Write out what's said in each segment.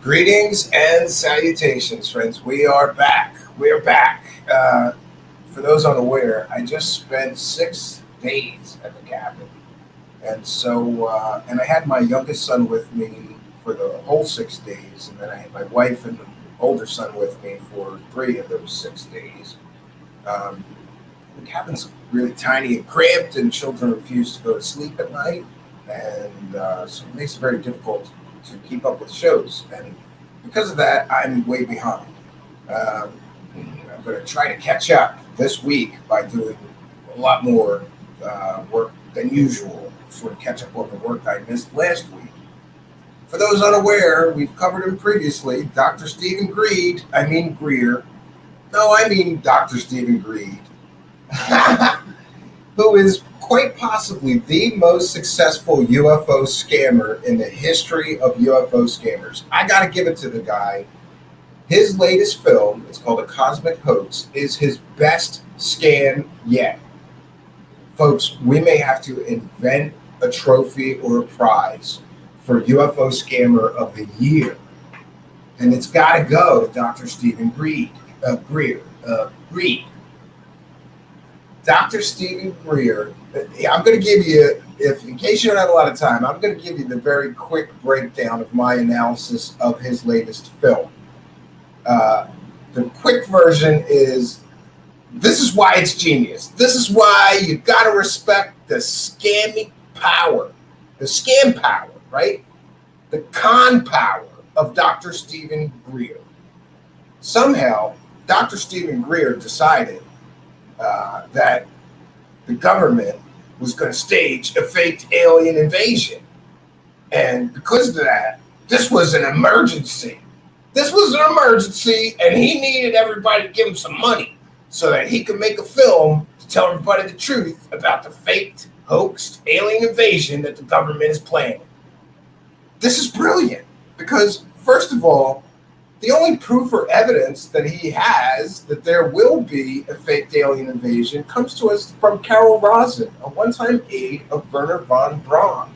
Greetings and salutations, friends. We are back. We're back. For those unaware, I just spent 6 days at the cabin. And I had my youngest son with me for the whole 6 days. And then I had my wife and the older son with me for 3 of those 6 days. Um, the cabin's really tiny and cramped, and children refuse to go to sleep at night. And so it makes it very difficult to keep up with shows. And because of that, I'm way behind. Um, I'm going to try to catch up this week by doing a lot more work than usual, sort of catch up on the work I missed last week. For those unaware, we've covered him previously. Dr. Stephen Greer. No, I mean Dr. Stephen Greed, who is quite possibly the most successful UFO scammer in the history of UFO scammers. I got to give it to the guy. His latest film, it's called A Cosmic Hoax, is his best scam yet. Folks, we may have to invent a trophy or a prize for UFO Scammer of the Year. And it's got to go to Dr. Stephen Greer. Dr. Stephen Greer, I'm going to give you, if in case you don't have a lot of time, I'm going to give you the very quick breakdown of my analysis of his latest film. The quick version is, this is why it's genius. This is why you got to respect the scam power, right? The con power of Dr. Stephen Greer. Somehow, Dr. Stephen Greer decided that the government was going to stage a faked alien invasion. And because of that, this was an emergency. And he needed everybody to give him some money so that he could make a film to tell everybody the truth about the faked, hoaxed alien invasion that the government is planning. This is brilliant because, first of all, the only proof or evidence that he has that there will be a faked alien invasion comes to us from Carol Rosin, a one-time aide of Wernher von Braun.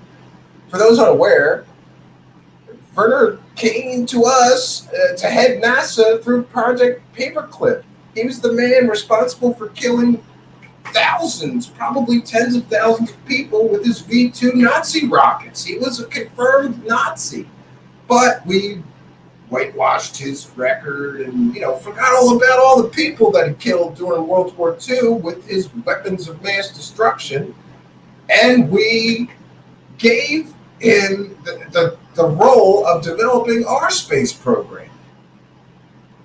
For those unaware, Wernher came to us to head NASA through Project Paperclip. He was the man responsible for killing thousands, probably tens of thousands of people with his V-2 Nazi rockets. He was a confirmed Nazi. But we whitewashed his record and, forgot all about all the people that he killed during World War II with his weapons of mass destruction. And we gave him the role of developing our space program.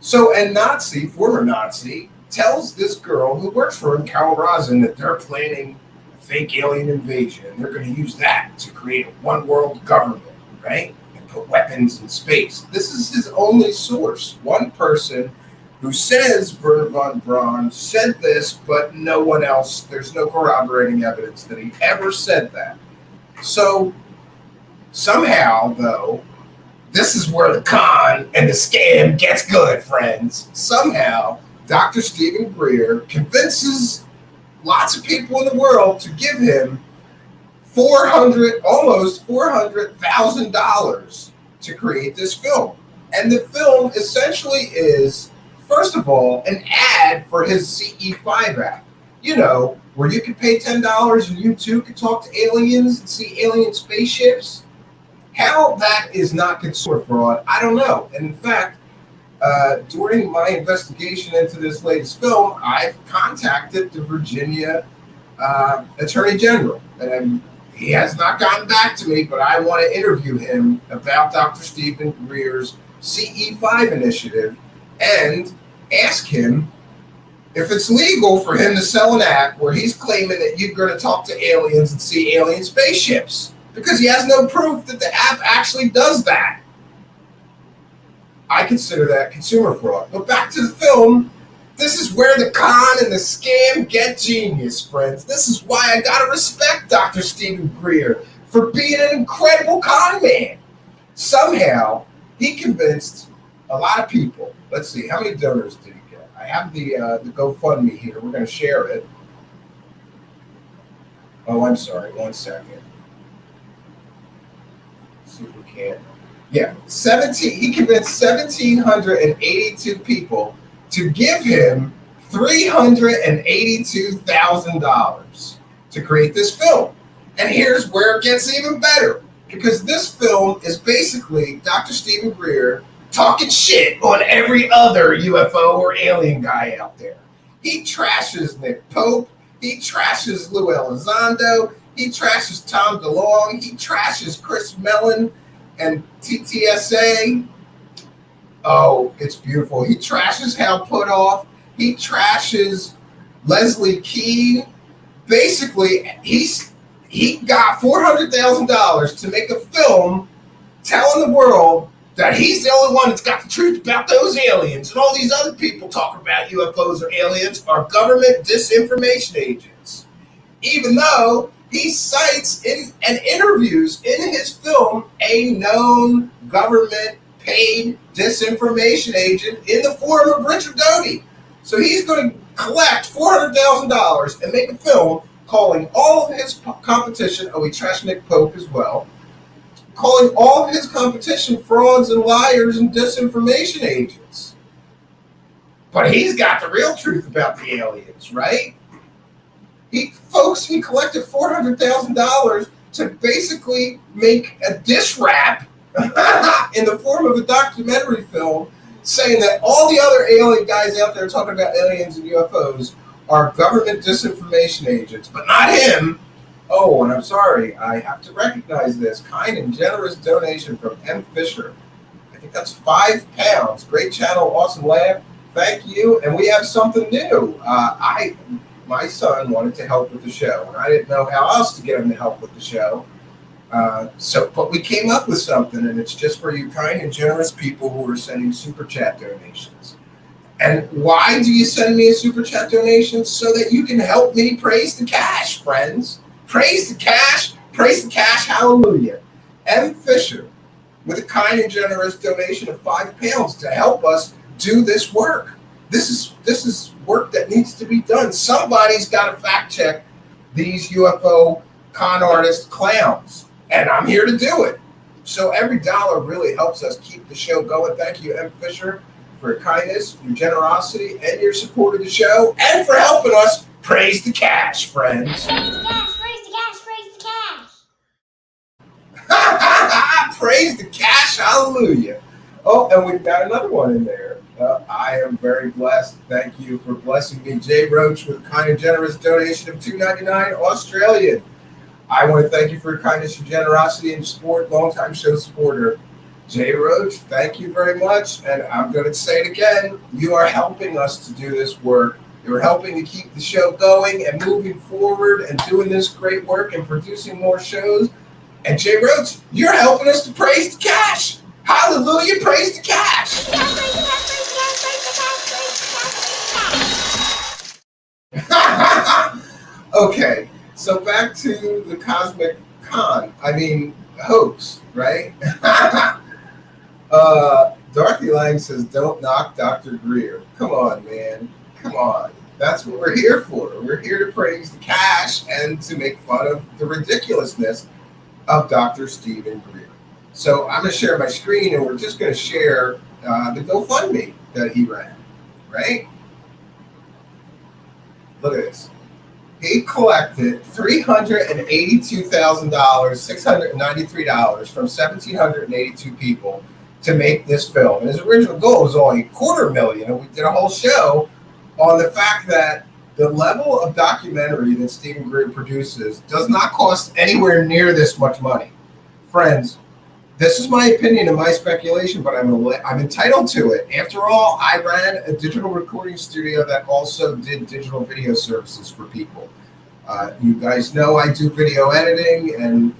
So a Nazi, former Nazi, tells this girl who works for him, Carol Rosin, that they're planning a fake alien invasion. And they're going to use that to create a one-world government, right? Put weapons in space. This is his only source. One person who says Wernher von Braun said this, but no one else. There's no corroborating evidence that he ever said that. So somehow, though, this is where the con and the scam gets good, friends. Somehow, Dr. Stephen Greer convinces lots of people in the world to give him almost $400,000 to create this film. And the film essentially is, first of all, an ad for his CE5 app. Where you can pay $10 and you too can talk to aliens and see alien spaceships. How that is not consumer fraud, I don't know. And in fact, during my investigation into this latest film, I've contacted the Virginia Attorney General. And he has not gotten back to me, but I want to interview him about Dr. Stephen Greer's CE5 initiative and ask him if it's legal for him to sell an app where he's claiming that you're going to talk to aliens and see alien spaceships, because he has no proof that the app actually does that. I consider that consumer fraud. But back to the film. This is where the con and the scam get genius, friends. This is why I gotta respect Dr. Stephen Greer for being an incredible con man. Somehow, he convinced a lot of people. Let's see, how many donors did he get? I have the GoFundMe here. We're going to share it. Oh, I'm sorry. 1 second. Let's see if we can. Yeah, 17. He convinced 1,782 people to give him $382,000 to create this film. And here's where it gets even better, because this film is basically Dr. Stephen Greer talking shit on every other UFO or alien guy out there. He trashes Nick Pope. He trashes Lou Elizondo. He trashes Tom DeLonge. He trashes Chris Mellon and TTSA. Oh, it's beautiful. He trashes Hal Puthoff. He trashes Leslie Keane. Basically, he got $400,000 to make a film telling the world that he's the only one that's got the truth about those aliens, and all these other people talking about UFOs or aliens are government disinformation agents. Even though he cites and interviews in his film a known government paid disinformation agent in the form of Richard Doty. So he's going to collect $400,000 and make a film calling all of his competition, he trashed Nick Pope as well, calling all of his competition frauds and liars and disinformation agents. But he's got the real truth about the aliens, right? He collected $400,000 to basically make a diss rap in the form of a documentary film saying that all the other alien guys out there talking about aliens and UFOs are government disinformation agents, but not him. Oh, and I'm sorry, I have to recognize this kind and generous donation from M. Fisher. I think that's £5. Great channel, awesome laugh. Thank you. And we have something new. My son wanted to help with the show, and I didn't know how else to get him to help with the show. But we came up with something, and it's just for you kind and generous people who are sending super chat donations. And why do you send me a super chat donation? So that you can help me praise the cash, friends. Praise the cash, hallelujah. M. Fisher, with a kind and generous donation of £5 to help us do this work. This is work that needs to be done. Somebody's got to fact check these UFO con artist clowns, and I'm here to do it. So every dollar really helps us keep the show going. Thank you, M. Fisher, for your kindness, your generosity, and your support of the show, and for helping us praise the cash, friends. Praise the cash, hallelujah. Oh, and we've got another one in there. I am very blessed. Thank you for blessing me, Jay Roach, with a kind and generous donation of $2.99 Australian. I want to thank you for your kindness, your generosity, and support. Longtime show supporter, Jay Roach. Thank you very much. And I'm going to say it again. You are helping us to do this work. You're helping to keep the show going and moving forward and doing this great work and producing more shows. And Jay Roach, you're helping us to praise the cash. Hallelujah, praise the cash. Okay, so back to the cosmic hoax, right? Dorothy Lang says, don't knock Dr. Greer. Come on, man. Come on. That's what we're here for. We're here to praise the cash and to make fun of the ridiculousness of Dr. Stephen Greer. So I'm going to share my screen, and we're just going to share the GoFundMe that he ran, right? Look at this. He collected $382,693 from 1,782 people to make this film. And his original goal was only $250,000, and we did a whole show on the fact that the level of documentary that Stephen Greer produces does not cost anywhere near this much money. Friends, this is my opinion and my speculation, but I'm entitled to it. After all, I ran a digital recording studio that also did digital video services for people. You guys know I do video editing and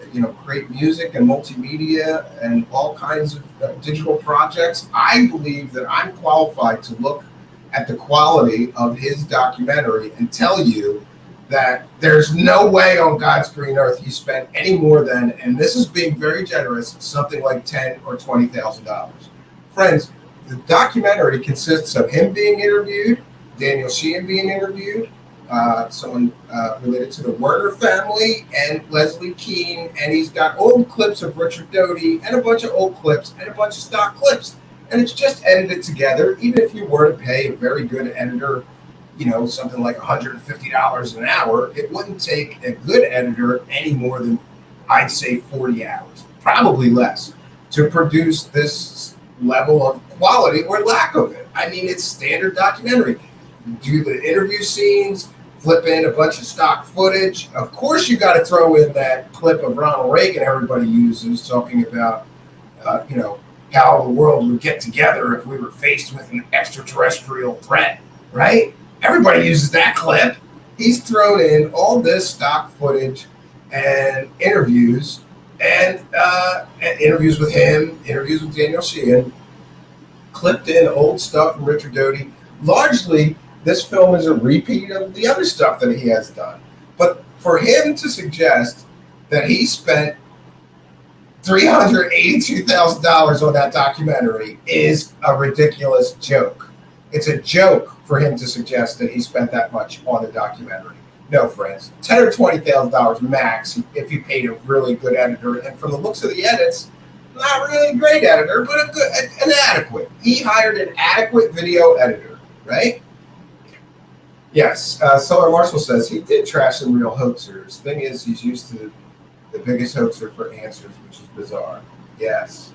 create music and multimedia and all kinds of digital projects. I believe that I'm qualified to look at the quality of his documentary and tell you that there's no way on God's green earth he spent any more than, and this is being very generous, something like $10,000 or $20,000. Friends, the documentary consists of him being interviewed, Daniel Sheehan being interviewed, someone related to the Werner family and Leslie Keane, and he's got old clips of Richard Doty and a bunch of old clips and a bunch of stock clips, and it's just edited together. Even if you were to pay a very good editor, something like $150 an hour, it wouldn't take a good editor any more than, I'd say, 40 hours, probably less, to produce this level of quality or lack of it. I mean, it's standard documentary. Do the interview scenes, flip in a bunch of stock footage. Of course, you got to throw in that clip of Ronald Reagan everybody uses, talking about, how the world would get together if we were faced with an extraterrestrial threat, right? Everybody uses that clip. He's thrown in all this stock footage and interviews, and interviews with him, interviews with Daniel Sheehan, clipped in old stuff from Richard Doty. Largely, this film is a repeat of the other stuff that he has done. But for him to suggest that he spent $382,000 on that documentary is a ridiculous joke. It's a joke for him to suggest that he spent that much on the documentary. No, friends, $10,000 or $20,000 max if you paid a really good editor. And from the looks of the edits, not really a great editor, but an adequate. He hired an adequate video editor, right? Yes. Solar Marshall says he did trash some real hoaxers. Thing is, he's used to the biggest hoaxer for answers, which is bizarre. Yes.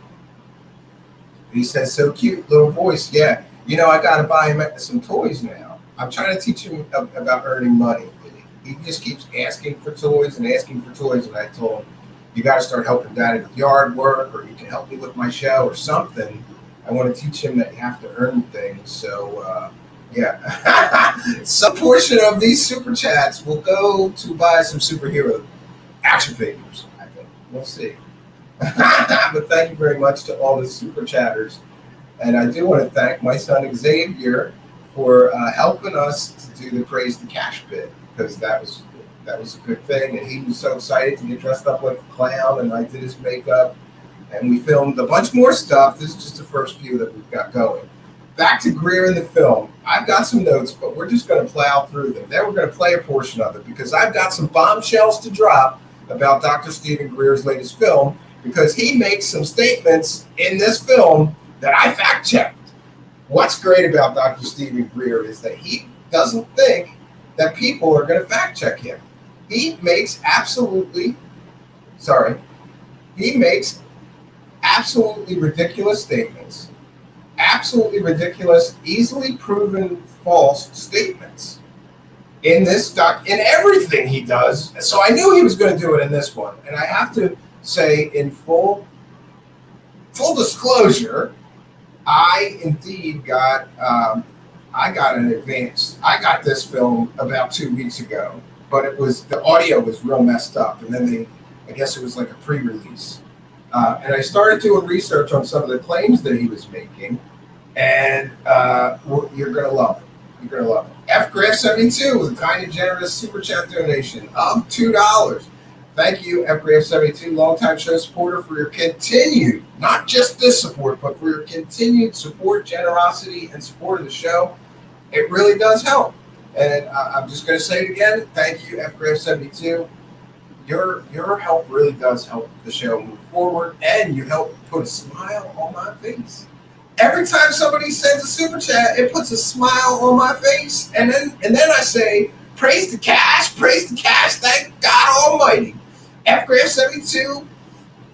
He says, so cute, little voice. Yeah. I got to buy him some toys now. I'm trying to teach him about earning money. He just keeps asking for toys and asking for toys. And I told him, you got to start helping Daddy with yard work, or you can help me with my show or something. I want to teach him that you have to earn things. So, yeah. Some portion of these super chats will go to buy some superhero action figures, I think. We'll see. But thank you very much to all the super chatters. And I do want to thank my son Xavier for helping us to do the Praise the Cash bit, because that was a good thing. And he was so excited to get dressed up like a clown, and I did his makeup. And we filmed a bunch more stuff. This is just the first few that we've got going. Back to Greer in the film. I've got some notes, but we're just going to plow through them. Then we're going to play a portion of it, because I've got some bombshells to drop about Dr. Stephen Greer's latest film, because he makes some statements in this film that I fact-checked. What's great about Dr. Stephen Greer is that he doesn't think that people are going to fact-check him. He makes absolutely ridiculous statements, absolutely ridiculous, easily proven false statements in this in everything he does. So I knew he was going to do it in this one. And I have to say, in full disclosure, I indeed got an advance. I got this film about 2 weeks ago, but the audio was real messed up, and then I guess it was like a pre-release. And I started doing research on some of the claims that he was making, and you're gonna love it. You're gonna love it. FGraph72 with a kind and generous super chat donation of $2. Thank you, FGraph72, longtime show supporter, for your continued, not just this support, but for your continued support, generosity, and support of the show. It really does help. And I'm just going to say it again. Thank you, FGraph72. Your help really does help the show move forward, and you help put a smile on my face. Every time somebody sends a super chat, it puts a smile on my face, and then I say, praise the cash, thank God Almighty. FGraph72,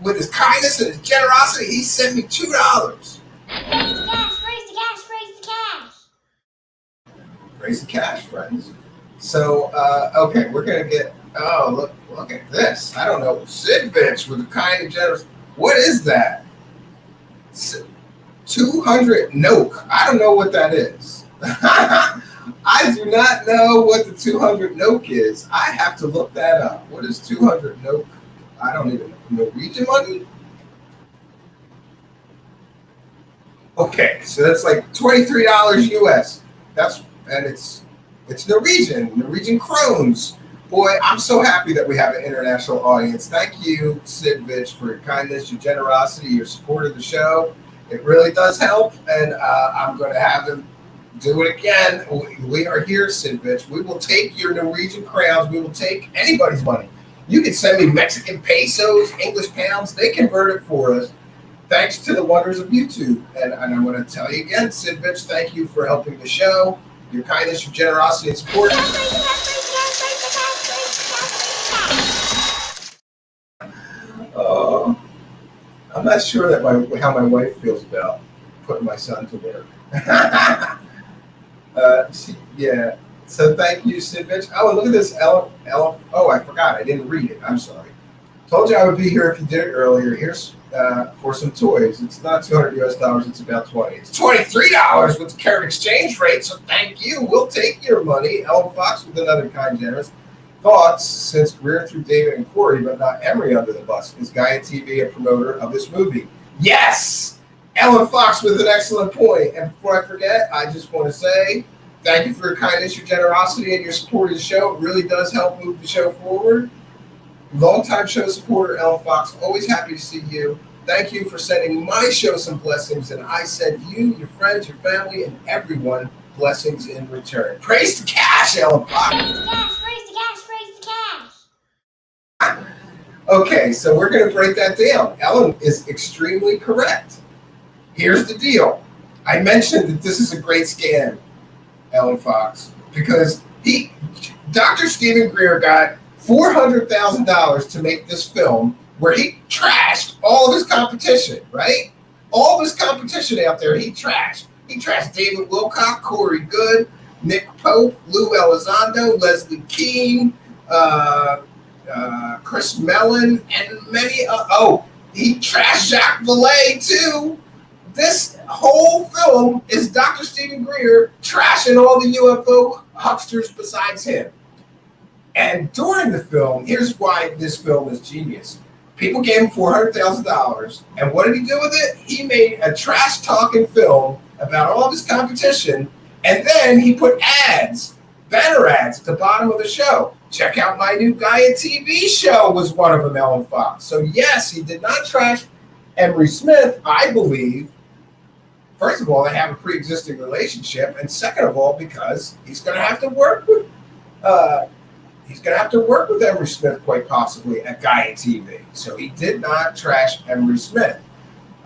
with his kindness and his generosity, he sent me $2. Praise the cash, praise the cash, praise the cash. Praise the cash, friends. So, okay, we're going to get, look at this. I don't know, Sid Bitch with a kind and generous, what is that? 200 Noke. I don't know what that is. I do not know what the 200 Noke is. I have to look that up. What is 200 Noke? I don't even know. Norwegian money? Okay, so that's like $23 US. It's Norwegian krones. Boy, I'm so happy that we have an international audience. Thank you, Sid Bitch, for your kindness, your generosity, your support of the show. It really does help, and I'm going to have him Do it again. We are here, Sidvich. We will take your Norwegian crowns. We will take anybody's money. You can send me Mexican pesos, English pounds. They convert it for us, thanks to the wonders of YouTube. And I'm going to tell you again, Sidvich, thank you for helping the show. Your kindness, your generosity, and support. Oh, I'm not sure that how my wife feels about putting my son to work. Yeah. So thank you, Sidvich. Oh, and look at this, Ellen. Oh, I forgot. I didn't read it. I'm sorry. Told you I would be here if you did it earlier. Here's for some toys. It's not $200 US. It's about 20. It's $23 with the current exchange rate. So thank you. We'll take your money. Ellen Fox with another kind, generous thoughts. Since Greer threw David and Corey, but not Emery under the bus, is Gaia TV a promoter of this movie? Yes. Ellen Fox with an excellent point. And before I forget, I just want to say thank you for your kindness, your generosity, and your support of the show. It really does help move the show forward. Longtime show supporter, Ellen Fox, always happy to see you. Thank you for sending my show some blessings, and I send you, your friends, your family, and everyone blessings in return. Praise the cash, Ellen Fox. Praise the cash, praise the cash, praise the cash. Okay, so we're going to break that down. Ellen is extremely correct. Here's the deal. I mentioned that this is a great scam, Ellen Fox, because Dr. Stephen Greer got $400,000 to make this film where he trashed all of his competition, right? All of his competition out there, he trashed. He trashed David Wilcock, Corey Good, Nick Pope, Lou Elizondo, Leslie Keane, Chris Mellon, and many. He trashed Jacques Vallée too. This whole film is Dr. Stephen Greer trashing all the UFO hucksters besides him. And during the film, here's why this film is genius. People gave him $400,000, and what did he do with it? He made a trash-talking film about all of his competition, and then he put ads, banner ads, at the bottom of the show. Check out my new Gaia TV show was one of them, Ellen Fox. So yes, he did not trash Emery Smith, I believe. First of all, they have a pre-existing relationship, and second of all, because he's going to have to work with Emery Smith quite possibly at Gaia TV. So he did not trash Emery Smith,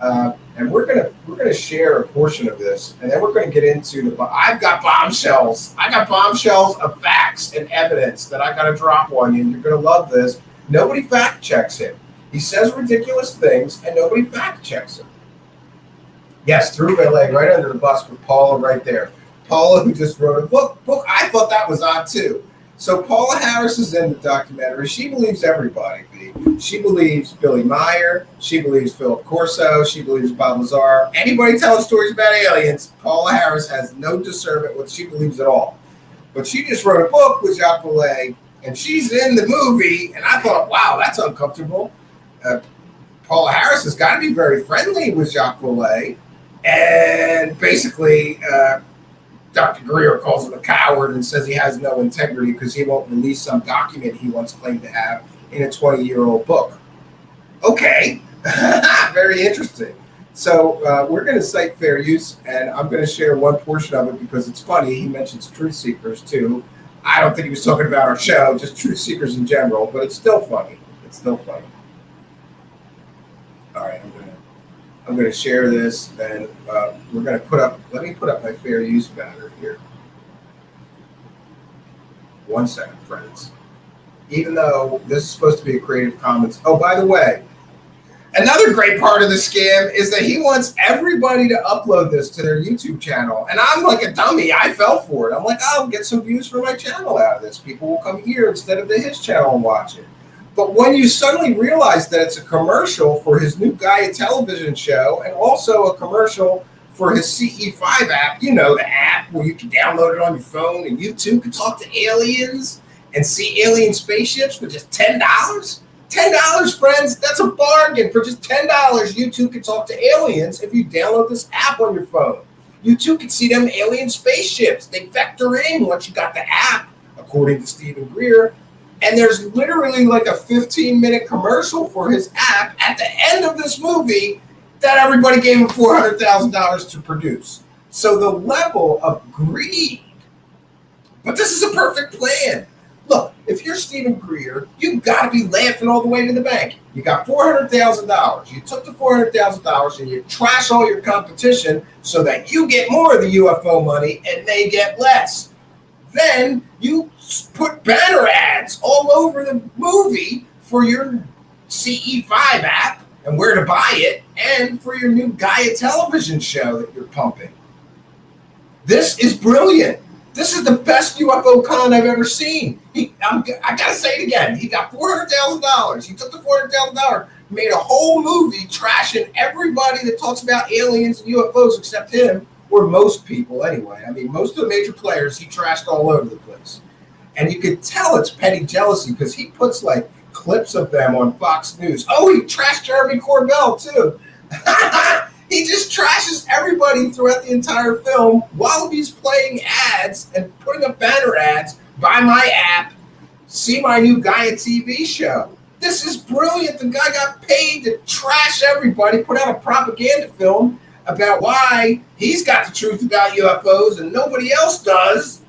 and we're gonna share a portion of this, and then we're going to get into I've got bombshells. I got bombshells of facts and evidence that I got to drop on you. And you're going to love this. Nobody fact checks him. He says ridiculous things, and nobody fact checks him. Yes, threw my leg right under the bus with Paula right there. Paula, who just wrote a book. I thought that was odd too. So Paula Harris is in the documentary. She believes everybody. She believes Billy Meyer. She believes Philip Corso. She believes Bob Lazar. Anybody telling stories about aliens, Paula Harris has no discernment what she believes at all. But she just wrote a book with Jacques Vallée, and she's in the movie. And I thought, wow, that's uncomfortable. Paula Harris has got to be very friendly with Jacques Vallée. And basically, Dr. Greer calls him a coward and says he has no integrity because he won't release some document he once claimed to have in a 20-year-old book. Okay, very interesting. So we're going to cite fair use, and I'm going to share one portion of it because it's funny. He mentions Truthseekers too. I don't think he was talking about our show, just Truthseekers in general, but it's still funny. It's still funny. All right, I'm going to share this, and we're going to let me put up my fair use banner here. 1 second, friends. Even though this is supposed to be a Creative Commons. Oh, by the way, another great part of the scam is that he wants everybody to upload this to their YouTube channel. And I'm like a dummy. I fell for it. I'm like, I'll get some views for my channel out of this. People will come here instead of to his channel and watch it. But when you suddenly realize that it's a commercial for his new Gaia television show and also a commercial for his CE5 app, you know, the app where you can download it on your phone and you too can talk to aliens and see alien spaceships for just $10? $10, friends, that's a bargain. For just $10, you too can talk to aliens if you download this app on your phone. You too can see them alien spaceships. They vector in once you got the app, according to Stephen Greer. And there's literally like a 15-minute commercial for his app at the end of this movie that everybody gave him $400,000 to produce. So the level of greed, but this is a perfect plan. Look, if you're Stephen Greer, you've got to be laughing all the way to the bank. You got $400,000. You took the $400,000 and you trash all your competition so that you get more of the UFO money and they get less. Then you put banner ads all over the movie for your CE5 app and where to buy it, and for your new Gaia television show that you're pumping. This is brilliant. This is the best UFO con I've ever seen. I gotta say it again. He got $400,000. He took the $400,000, made a whole movie trashing everybody that talks about aliens and UFOs except him, or most people anyway. I mean, most of the major players he trashed all over the place. And you could tell it's petty jealousy because he puts like clips of them on Fox News. Oh, he trashed Jeremy Corbell too. He just trashes everybody throughout the entire film while he's playing ads and putting up banner ads. Buy my app, see my new Gaia TV show. This is brilliant. The guy got paid to trash everybody, put out a propaganda film about why he's got the truth about UFOs and nobody else does,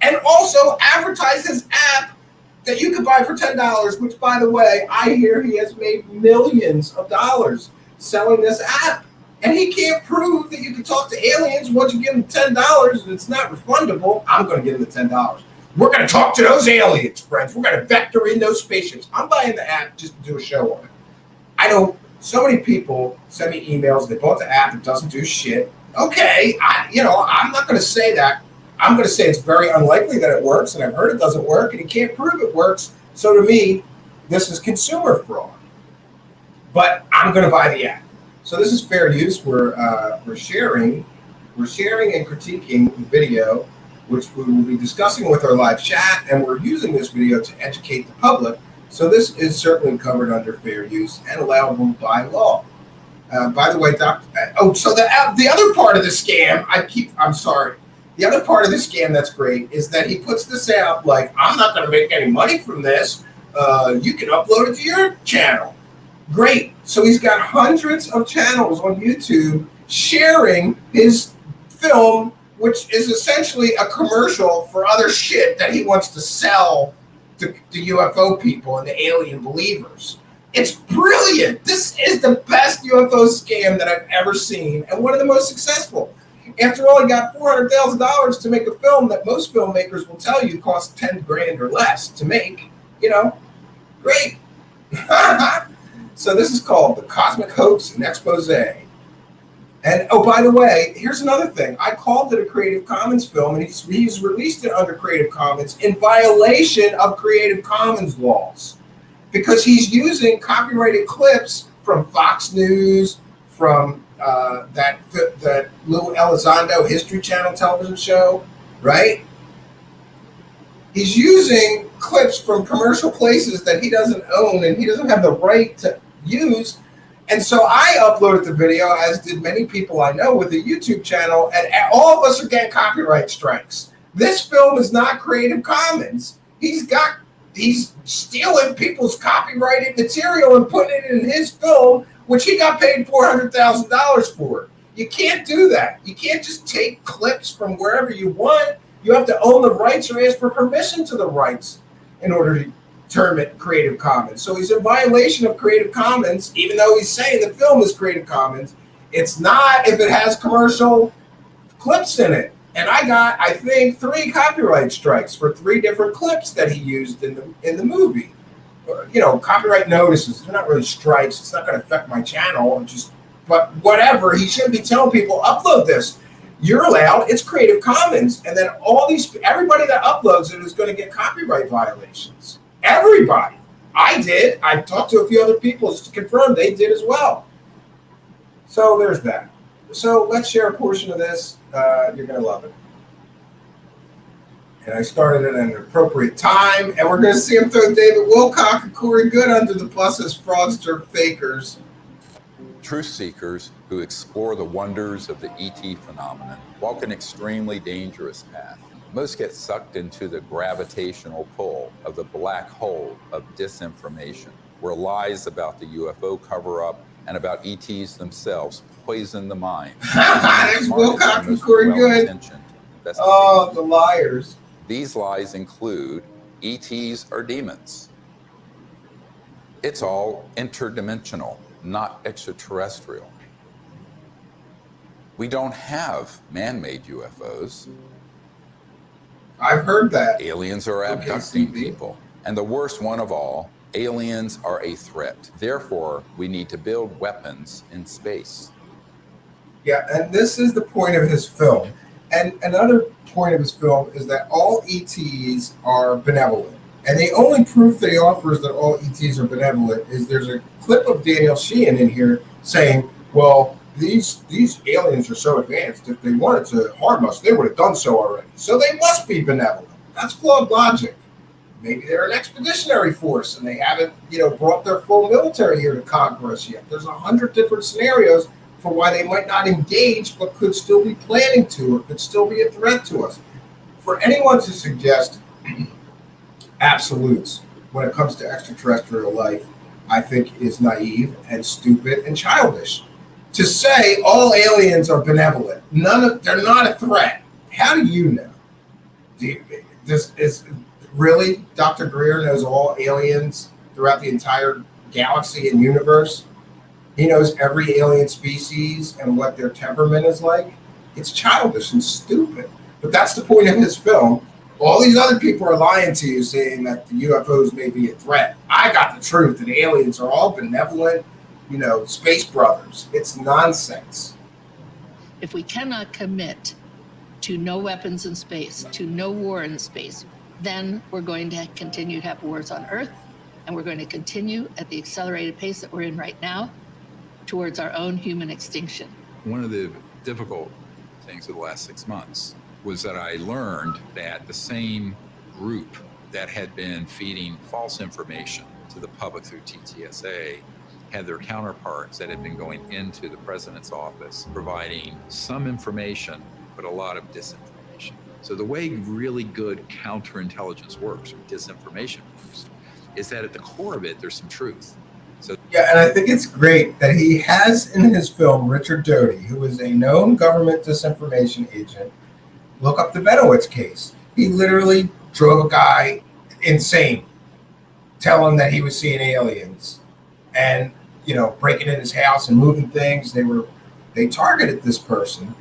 and also advertise his app that you could buy for $10, which, by the way, I hear he has made millions of dollars selling this app. And he can't prove that you can talk to aliens once you give him $10 and it's not refundable. I'm going to give him the $10. We're going to talk to those aliens, friends. We're going to vector in those spaceships. I'm buying the app just to do a show on it. I know so many people send me emails. They bought the app. It doesn't do shit. Okay, I'm not going to say that. I'm going to say it's very unlikely that it works, and I've heard it doesn't work, and he can't prove it works. So to me, this is consumer fraud. But I'm going to buy the app. So this is fair use. We're sharing and critiquing the video, which we will be discussing with our live chat, and we're using this video to educate the public. So this is certainly covered under fair use and allowable by law. By the way, so the other part of the scam, I'm sorry. The other part of the scam that's great is that he puts this out like, I'm not going to make any money from this. You can upload it to your channel. Great. So he's got hundreds of channels on YouTube sharing his film, which is essentially a commercial for other shit that he wants to sell to the UFO people and the alien believers. It's brilliant. This is the best UFO scam that I've ever seen and one of the most successful. After all, he got $400,000 to make a film that most filmmakers will tell you costs 10 grand or less to make. Great. So this is called The Cosmic Hoax and Expose. And oh, by the way, here's another thing. I called it a Creative Commons film, and he's released it under Creative Commons in violation of Creative Commons laws, because he's using copyrighted clips from Fox News, from that Lou Elizondo History Channel television show, right? He's using clips from commercial places that he doesn't own and he doesn't have the right to use. And so I uploaded the video, as did many people I know with a YouTube channel, and all of us are getting copyright strikes. This film is not Creative Commons. He's stealing people's copyrighted material and putting it in his film, which he got paid $400,000 for. You can't do that. You can't just take clips from wherever you want. You have to own the rights or ask for permission to the rights in order to term it Creative Commons. So he's in violation of Creative Commons, even though he's saying the film is Creative Commons. It's not if it has commercial clips in it. And I got, I think, 3 copyright strikes for 3 different clips that he used in the movie. Copyright notices. They're not really strikes. It's not going to affect my channel. But whatever. He shouldn't be telling people, upload this. You're allowed. It's Creative Commons. And then everybody that uploads it is going to get copyright violations. Everybody. I did. I talked to a few other people just to confirm they did as well. So there's that. So let's share a portion of this. You're going to love it. And I started it at an appropriate time. And we're going to see him throw David Wilcock and Corey Good under the bus as fraudster fakers. Truthseekers who explore the wonders of the ET phenomenon walk an extremely dangerous path. Most get sucked into the gravitational pull of the black hole of disinformation, where lies about the UFO cover-up and about ETs themselves poison the mind. There's Wilcox and Corey Good. Oh, the liars. These lies include ETs are demons. It's all interdimensional, not extraterrestrial. We don't have man-made UFOs. I've heard that. Aliens are abducting people. And the worst one of all, aliens are a threat. Therefore, we need to build weapons in space. Yeah, and this is the point of his film. And another point of his film is that all ETs are benevolent. And the only proof that he offers that all ETs are benevolent is there's a clip of Daniel Sheehan in here saying, well, these aliens are so advanced, if they wanted to harm us, they would have done so already. So they must be benevolent. That's flawed logic. Maybe they're an expeditionary force and they haven't, brought their full military here to conquer us yet. There's 100 different scenarios for why they might not engage, but could still be planning to, or could still be a threat to us. For anyone to suggest absolutes when it comes to extraterrestrial life, I think is naive and stupid and childish. To say all aliens are benevolent, they're not a threat. How do you know? Really, Dr. Greer knows all aliens throughout the entire galaxy and universe? He knows every alien species and what their temperament is like? It's childish and stupid. But that's the point of his film. All these other people are lying to you, saying that the UFOs may be a threat. I got the truth, and aliens are all benevolent, space brothers. It's nonsense. If we cannot commit to no weapons in space, to no war in space, then we're going to continue to have wars on Earth, and we're going to continue at the accelerated pace that we're in right now towards our own human extinction. One of the difficult things of the last 6 months was that I learned that the same group that had been feeding false information to the public through TTSA had their counterparts that had been going into the president's office providing some information, but a lot of disinformation. So the way really good counterintelligence works, or disinformation works, is that at the core of it, there's some truth. Yeah, and I think it's great that he has in his film Richard Doty, who is a known government disinformation agent. Look up the Benowitz case. He literally drove a guy insane, telling that he was seeing aliens and, breaking in his house and moving things. They targeted this person,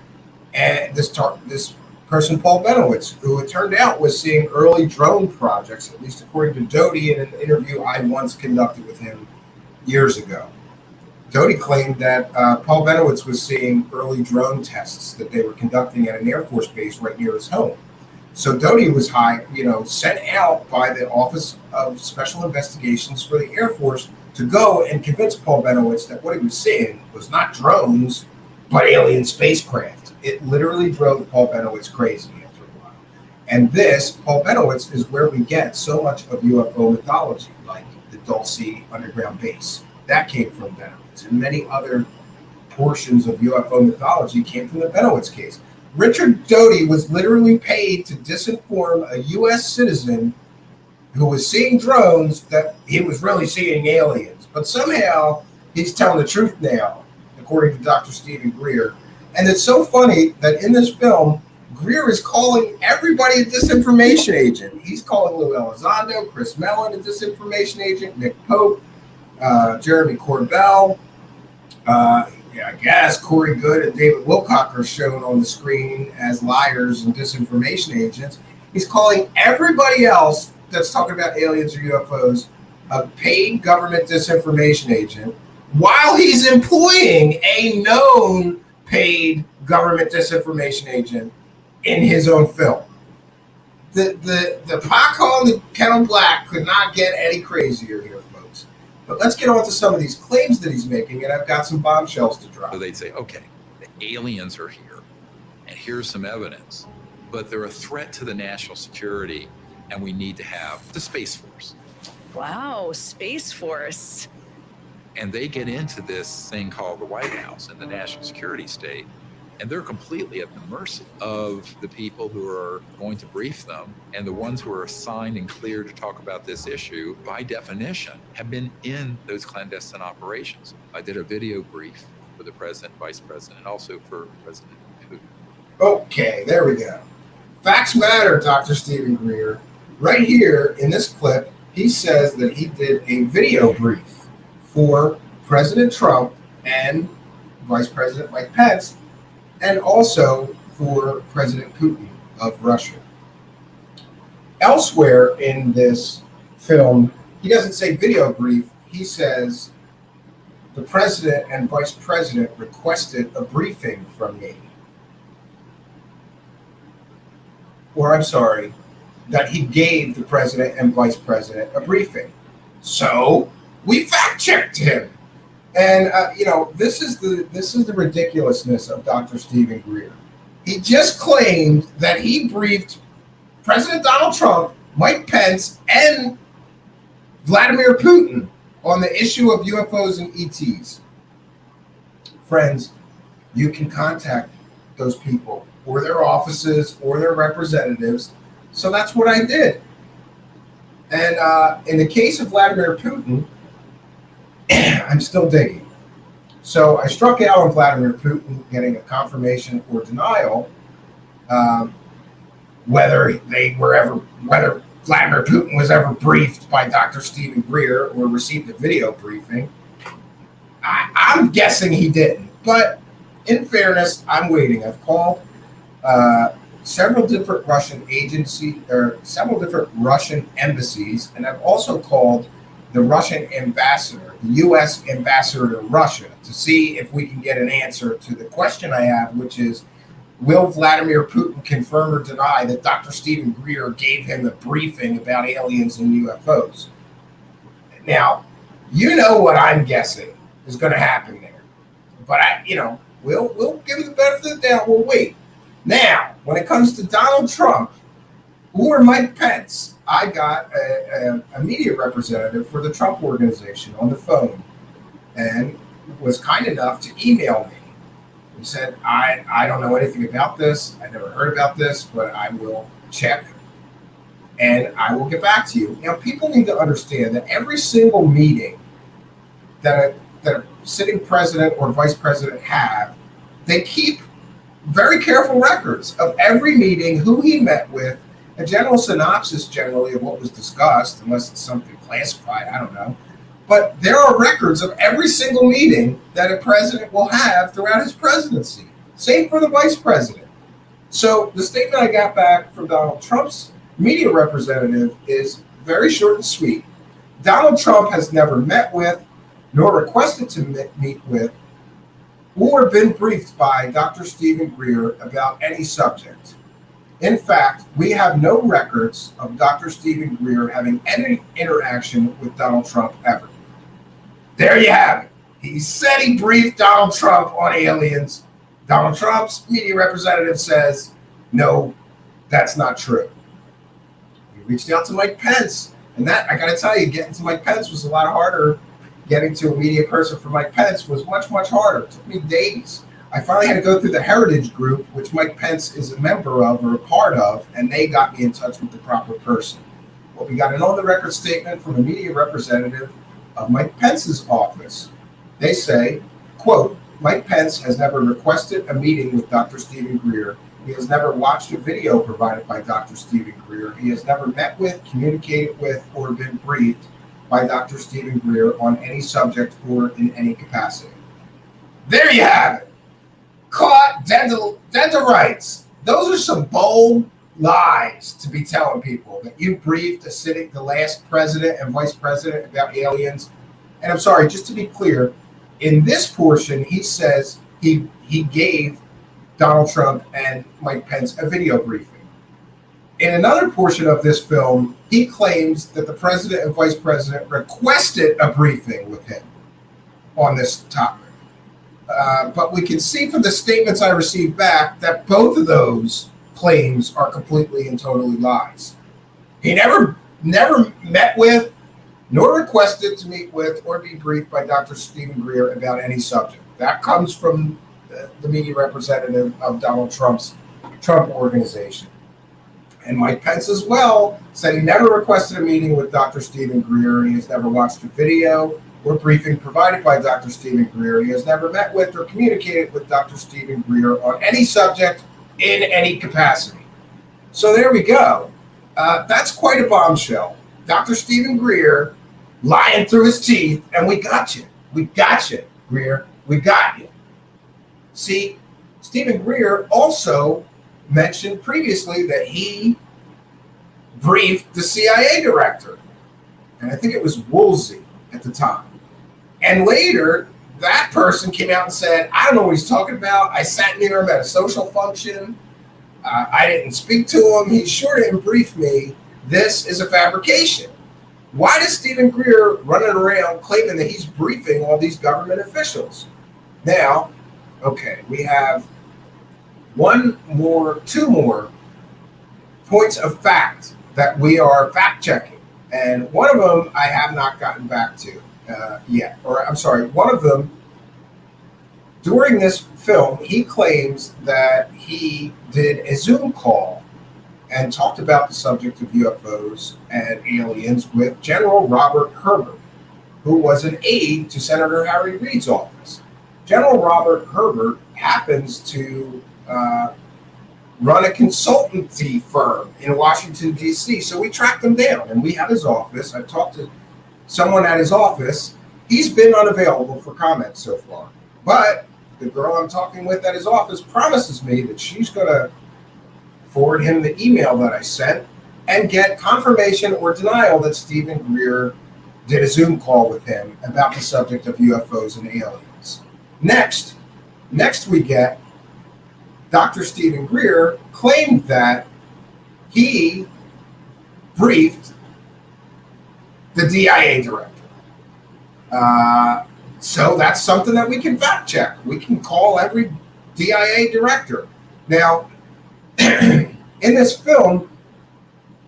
and this person, Paul Benowitz, who it turned out was seeing early drone projects, at least according to Doty in an interview I once conducted with him years ago. Doty claimed that Paul Benowitz was seeing early drone tests that they were conducting at an Air Force base right near his home. So Doty was sent out by the Office of Special Investigations for the Air Force to go and convince Paul Benowitz that what he was seeing was not drones, but alien spacecraft. It literally drove Paul Benowitz crazy after a while. And this, Paul Benowitz, is where we get so much of UFO mythology, like the Dulce underground base. That came from Benowitz. And many other portions of UFO mythology came from the Benowitz case. Richard Doty was literally paid to disinform a U.S. citizen who was seeing drones that he was really seeing aliens. But somehow he's telling the truth now, according to Dr. Stephen Greer. And it's so funny that in this film, Greer is calling everybody a disinformation agent. He's calling Lou Elizondo, Chris Mellon a disinformation agent, Nick Pope, Jeremy Corbell, I guess Corey Good and David Wilcock are shown on the screen as liars and disinformation agents. He's calling everybody else that's talking about aliens or UFOs a paid government disinformation agent while he's employing a known paid government disinformation agent in his own film. The pot calling the kettle black could not get any crazier here, folks. But let's get on to some of these claims that he's making, and I've got some bombshells to drop. So they'd say, okay, the aliens are here, and here's some evidence, but they're a threat to the national security, and we need to have the Space Force. Wow, Space Force. And they get into this thing called the White House and the national security state, And they're completely at the mercy of the people who are going to brief them. And the ones who are assigned and cleared to talk about this issue, by definition, have been in those clandestine operations. I did a video brief for the president, vice president, and also for President Putin. Okay, there we go. Facts matter, Dr. Stephen Greer. Right here in this clip, he says that he did a video brief for President Trump and Vice President Mike Pence, and also for President Putin of Russia. Elsewhere in this film, he doesn't say video brief, he says the president and vice president requested a briefing from me. Or I'm sorry, that he gave the president and vice president a briefing. So we fact checked him. And this is the ridiculousness of Dr. Stephen Greer. He just claimed that he briefed President Donald Trump, Mike Pence, and Vladimir Putin on the issue of UFOs and ETs. Friends, you can contact those people or their offices or their representatives. So that's what I did. And in the case of Vladimir Putin, I'm still digging. So I struck out on Vladimir Putin getting a confirmation or denial, whether Vladimir Putin was ever briefed by Dr. Stephen Greer or received a video briefing. I'm guessing he didn't, but in fairness, I'm waiting. I've called several different Russian embassies, and I've also called the Russian ambassador, the U.S. ambassador to Russia, to see if we can get an answer to the question I have, which is, will Vladimir Putin confirm or deny that Dr. Stephen Greer gave him a briefing about aliens and UFOs? Now, you know what I'm guessing is going to happen there, but we'll give him the benefit of the doubt. We'll wait. Now, when it comes to Donald Trump or Mike Pence, I got a media representative for the Trump organization on the phone and was kind enough to email me. He said, I don't know anything about this. I never heard about this, but I will check and I will get back to you. Now, people need to understand that every single meeting that a sitting president or vice president have, they keep very careful records of every meeting, who he met with, a general synopsis generally of what was discussed, unless it's something classified, I don't know. But there are records of every single meeting that a president will have throughout his presidency. Same for the vice president. So the statement I got back from Donald Trump's media representative is very short and sweet. Donald Trump has never met with, nor requested to meet with, or been briefed by Dr. Stephen Greer about any subject. In fact, we have no records of Dr. Stephen Greer having any interaction with Donald Trump ever. There you have it. He said he briefed Donald Trump on aliens. Donald Trump's media representative says, no, that's not true. He reached out to Mike Pence, and that, I got to tell you, getting to Mike Pence was a lot harder. Getting to a media person for Mike Pence was much, much harder. It took me days. I finally had to go through the Heritage Group, which Mike Pence is a member of or a part of, and they got me in touch with the proper person. Well, we got an on-the-record statement from a media representative of Mike Pence's office. They say, quote, Mike Pence has never requested a meeting with Dr. Stephen Greer. He has never watched a video provided by Dr. Stephen Greer. He has never met with, communicated with, or been briefed by Dr. Stephen Greer on any subject or in any capacity. There you have it. Caught dendrites. Those are some bold lies to be telling people that you briefed the last president and vice president about aliens. And I'm sorry, just to be clear, in this portion, he says he gave Donald Trump and Mike Pence a video briefing. In another portion of this film, he claims that the president and vice president requested a briefing with him on this topic. But we can see from the statements I received back that both of those claims are completely and totally lies. He never met with, nor requested to meet with or be briefed by Dr. Stephen Greer about any subject. That comes from the media representative of Donald Trump's Trump organization. And Mike Pence as well said he never requested a meeting with Dr. Stephen Greer. He has never watched a video or briefing provided by Dr. Stephen Greer. He has never met with or communicated with Dr. Stephen Greer on any subject in any capacity. So there we go. That's quite a bombshell. Dr. Stephen Greer lying through his teeth, and we got you. We got you, Greer. We got you. See, Stephen Greer also mentioned previously that he briefed the CIA director, and I think it was Woolsey at the time. And later, that person came out and said, I don't know what he's talking about. I sat near him at a social function. I didn't speak to him. He sure didn't brief me. This is a fabrication. Why does Stephen Greer running around claiming that he's briefing all these government officials? Now, okay, we have two more points of fact that we are fact checking. And one of them I have not gotten back to yet. Or I'm sorry, one of them, during this film, he claims that he did a Zoom call and talked about the subject of UFOs and aliens with General Robert Herbert, who was an aide to Senator Harry Reid's office. General Robert Herbert happens to run a consultancy firm in Washington, D.C. So we tracked him down, and we have his office. I've talked to someone at his office. He's been unavailable for comment so far. But the girl I'm talking with at his office promises me that she's going to forward him the email that I sent and get confirmation or denial that Stephen Greer did a Zoom call with him about the subject of UFOs and aliens. Next we get Dr. Stephen Greer claimed that he briefed the DIA director. So that's something that we can fact check. We can call every DIA director. Now, in this film,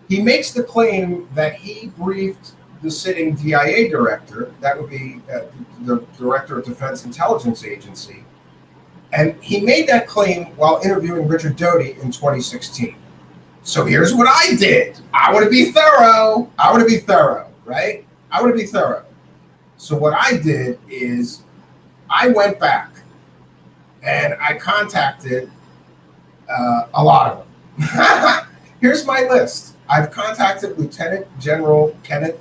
he makes the claim that he briefed the sitting DIA director, that would be the Director of Defense Intelligence Agency, and he made that claim while interviewing Richard Doty in 2016. So here's what I did. I want to be thorough, right? I want to be thorough. So what I did is I went back and I contacted a lot of them. Here's my list. I've contacted Lieutenant General Kenneth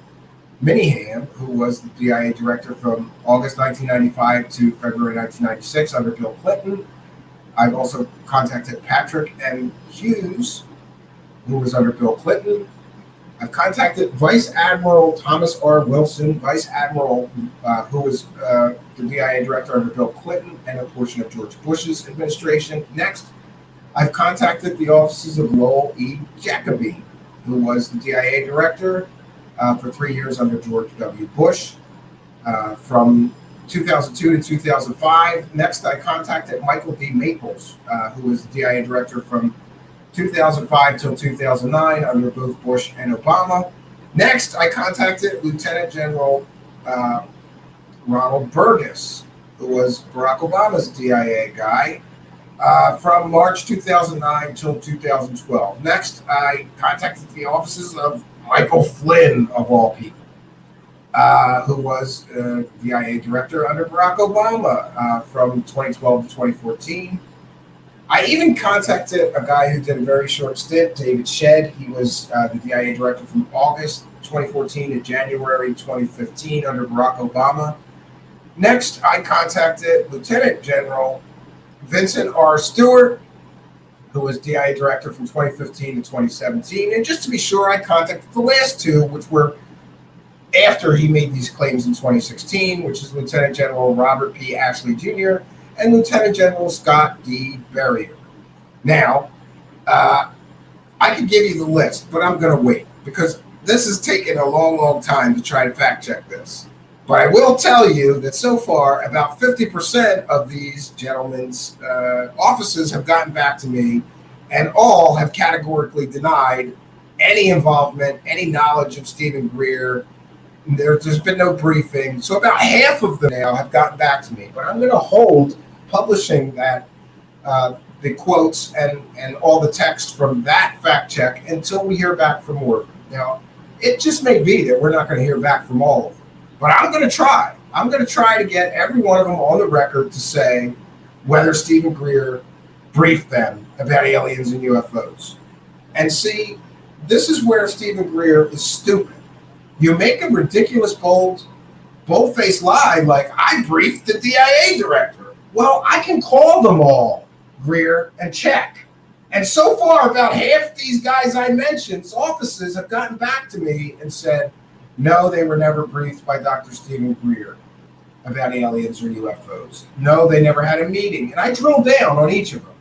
Miniham, who was the DIA director from August 1995 to February 1996 under Bill Clinton. I've also contacted Patrick M. Hughes, who was under Bill Clinton. I've contacted Vice Admiral Thomas R. Wilson, Vice Admiral, who was the DIA director under Bill Clinton and a portion of George Bush's administration. Next, I've contacted the offices of Lowell E. Jacoby, who was the DIA director for 3 years under George W. Bush, from 2002 to 2005. Next, I contacted Michael D. Maples, who was the DIA director from 2005 till 2009 under both Bush and Obama. Next, I contacted Lieutenant General Ronald Burgess, who was Barack Obama's DIA guy, from March 2009 till 2012. Next, I contacted the offices of Michael Flynn, of all people, who was DIA director under Barack Obama from 2012 to 2014. I even contacted a guy who did a very short stint, David Shedd. He was the DIA director from August 2014 to January 2015 under Barack Obama. Next, I contacted Lieutenant General Vincent R. Stewart, who was DIA director from 2015 to 2017. And just to be sure, I contacted the last two, which were after he made these claims in 2016, which is Lieutenant General Robert P. Ashley Jr. and Lieutenant General Scott D. Berrier. Now, I could give you the list, but I'm going to wait because this has taken a long, long time to try to fact check this. But I will tell you that so far, about 50% of these gentlemen's offices have gotten back to me, and all have categorically denied any involvement, any knowledge of Stephen Greer. There's been no briefing. So about half of them now have gotten back to me. But I'm going to hold publishing that the quotes and all the text from that fact check until we hear back from more. Now, it just may be that we're not going to hear back from all of them, but I'm going to try. I'm going to try to get every one of them on the record to say whether Stephen Greer briefed them about aliens and UFOs. And see, this is where Stephen Greer is stupid. You make a ridiculous bold-faced lie like, I briefed the DIA director. Well, I can call them all, Greer, and check. And so far, about half these guys I mentioned's offices have gotten back to me and said, no, they were never briefed by Dr. Stephen Greer about aliens or UFOs. No, they never had a meeting. And I drilled down on each of them.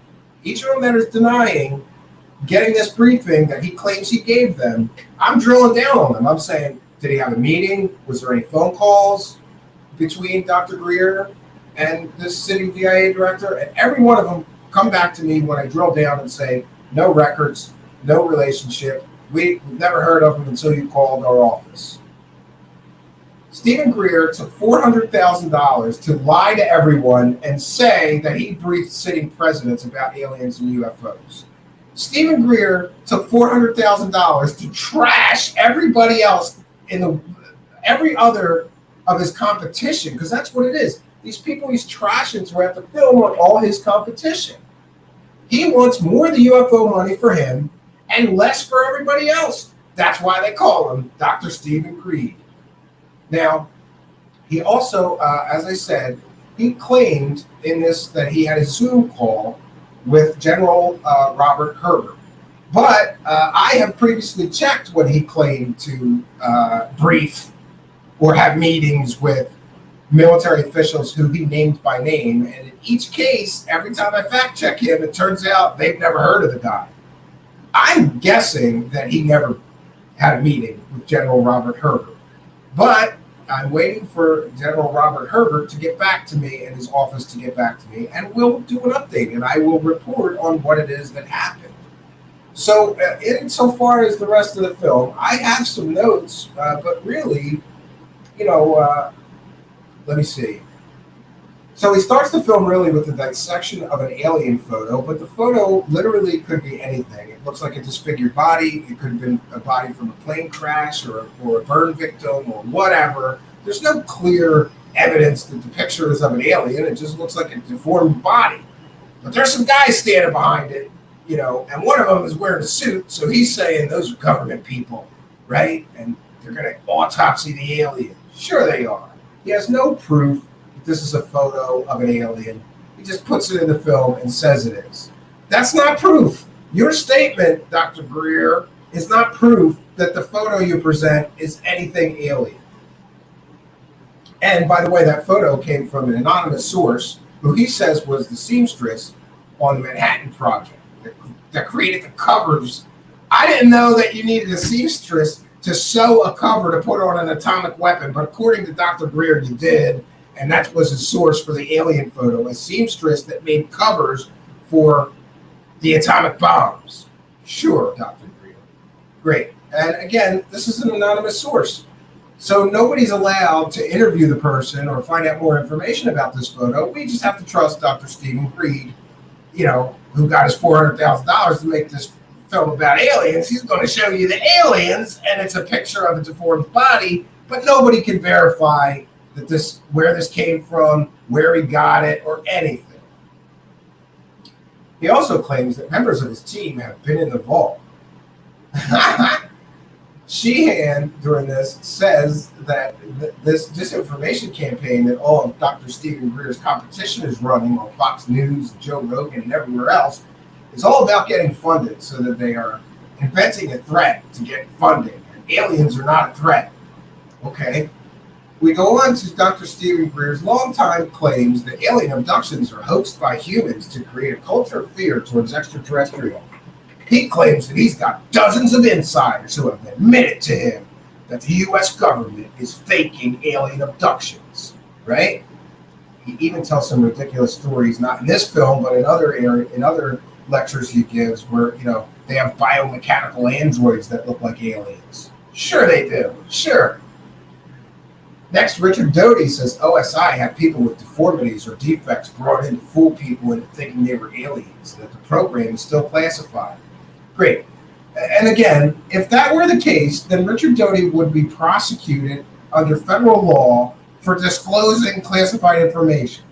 Each of them that is denying getting this briefing that he claims he gave them, I'm drilling down on them. I'm saying, did he have a meeting? Was there any phone calls between Dr. Greer and this city DIA director? And every one of them come back to me when I drill down and say, no records, no relationship. We've never heard of him until you called our office. Stephen Greer took $400,000 to lie to everyone and say that he briefed sitting presidents about aliens and UFOs. Stephen Greer took $400,000 to trash everybody else in every other of his competition, because that's what it is. These people he's trashing throughout the film are all his competition. He wants more of the UFO money for him and less for everybody else. That's why they call him Dr. Stephen Greer. Now, he also, as I said, he claimed in this that he had a Zoom call with General Robert Herbert. But I have previously checked when he claimed to brief or have meetings with military officials who he named by name. And in each case, every time I fact check him, it turns out they've never heard of the guy. I'm guessing that he never had a meeting with General Robert Herbert. But I'm waiting for General Robert Herbert to get back to me and his office to get back to me, and we'll do an update, and I will report on what it is that happened. So insofar as the rest of the film, I have some notes, but really, let me see. So he starts the film really with the dissection of an alien photo, but the photo literally could be anything. It looks like a disfigured body. It could have been a body from a plane crash or a burn victim or whatever. There's no clear evidence that the picture is of an alien. It just looks like a deformed body. But there's some guys standing behind it, and one of them is wearing a suit, so he's saying those are government people, right? And they're going to autopsy the alien. Sure they are. He has no proof this is a photo of an alien. He just puts it in the film and says it is. That's not proof. Your statement, Dr. Greer, is not proof that the photo you present is anything alien. And by the way, that photo came from an anonymous source who he says was the seamstress on the Manhattan Project that created the covers. I didn't know that you needed a seamstress to sew a cover to put on an atomic weapon, but according to Dr. Greer, you did. And that was his source for the alien photo, a seamstress that made covers for the atomic bombs. Sure, Dr. Greer. Great. And again, this is an anonymous source. So nobody's allowed to interview the person or find out more information about this photo. We just have to trust Dr. Stephen Greer, who got his $400,000 to make this film about aliens. He's going to show you the aliens, and it's a picture of a deformed body, but nobody can verify that where this came from, where he got it, or anything. He also claims that members of his team have been in the vault. Sheehan, during this, says that this disinformation campaign that all of Dr. Stephen Greer's competition is running on Fox News, Joe Rogan, and everywhere else is all about getting funded, so that they are inventing a threat to get funding. And aliens are not a threat. Okay? We go on to Dr. Stephen Greer's longtime claims that alien abductions are hoaxed by humans to create a culture of fear towards extraterrestrial. He claims that he's got dozens of insiders who have admitted to him that the U.S. government is faking alien abductions, right? He even tells some ridiculous stories, not in this film, but in other lectures he gives, where they have biomechanical androids that look like aliens. Sure they do. Sure. Next, Richard Doty says OSI had people with deformities or defects brought in to fool people into thinking they were aliens, and that the program is still classified. Great. And again, if that were the case, then Richard Doty would be prosecuted under federal law for disclosing classified information.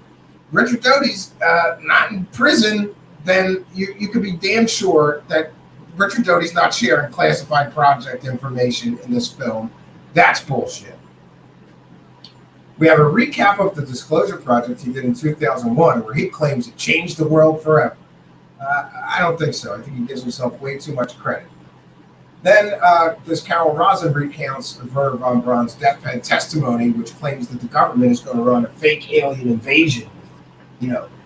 Richard Doty's not in prison, then you could be damn sure that Richard Doty's not sharing classified project information in this film. That's bullshit. We have a recap of the disclosure project he did in 2001, where he claims it changed the world forever. I don't think so. I think he gives himself way too much credit. Then this Carol Rosin recounts Werner von Braun's deathbed testimony, which claims that the government is going to run a fake alien invasion,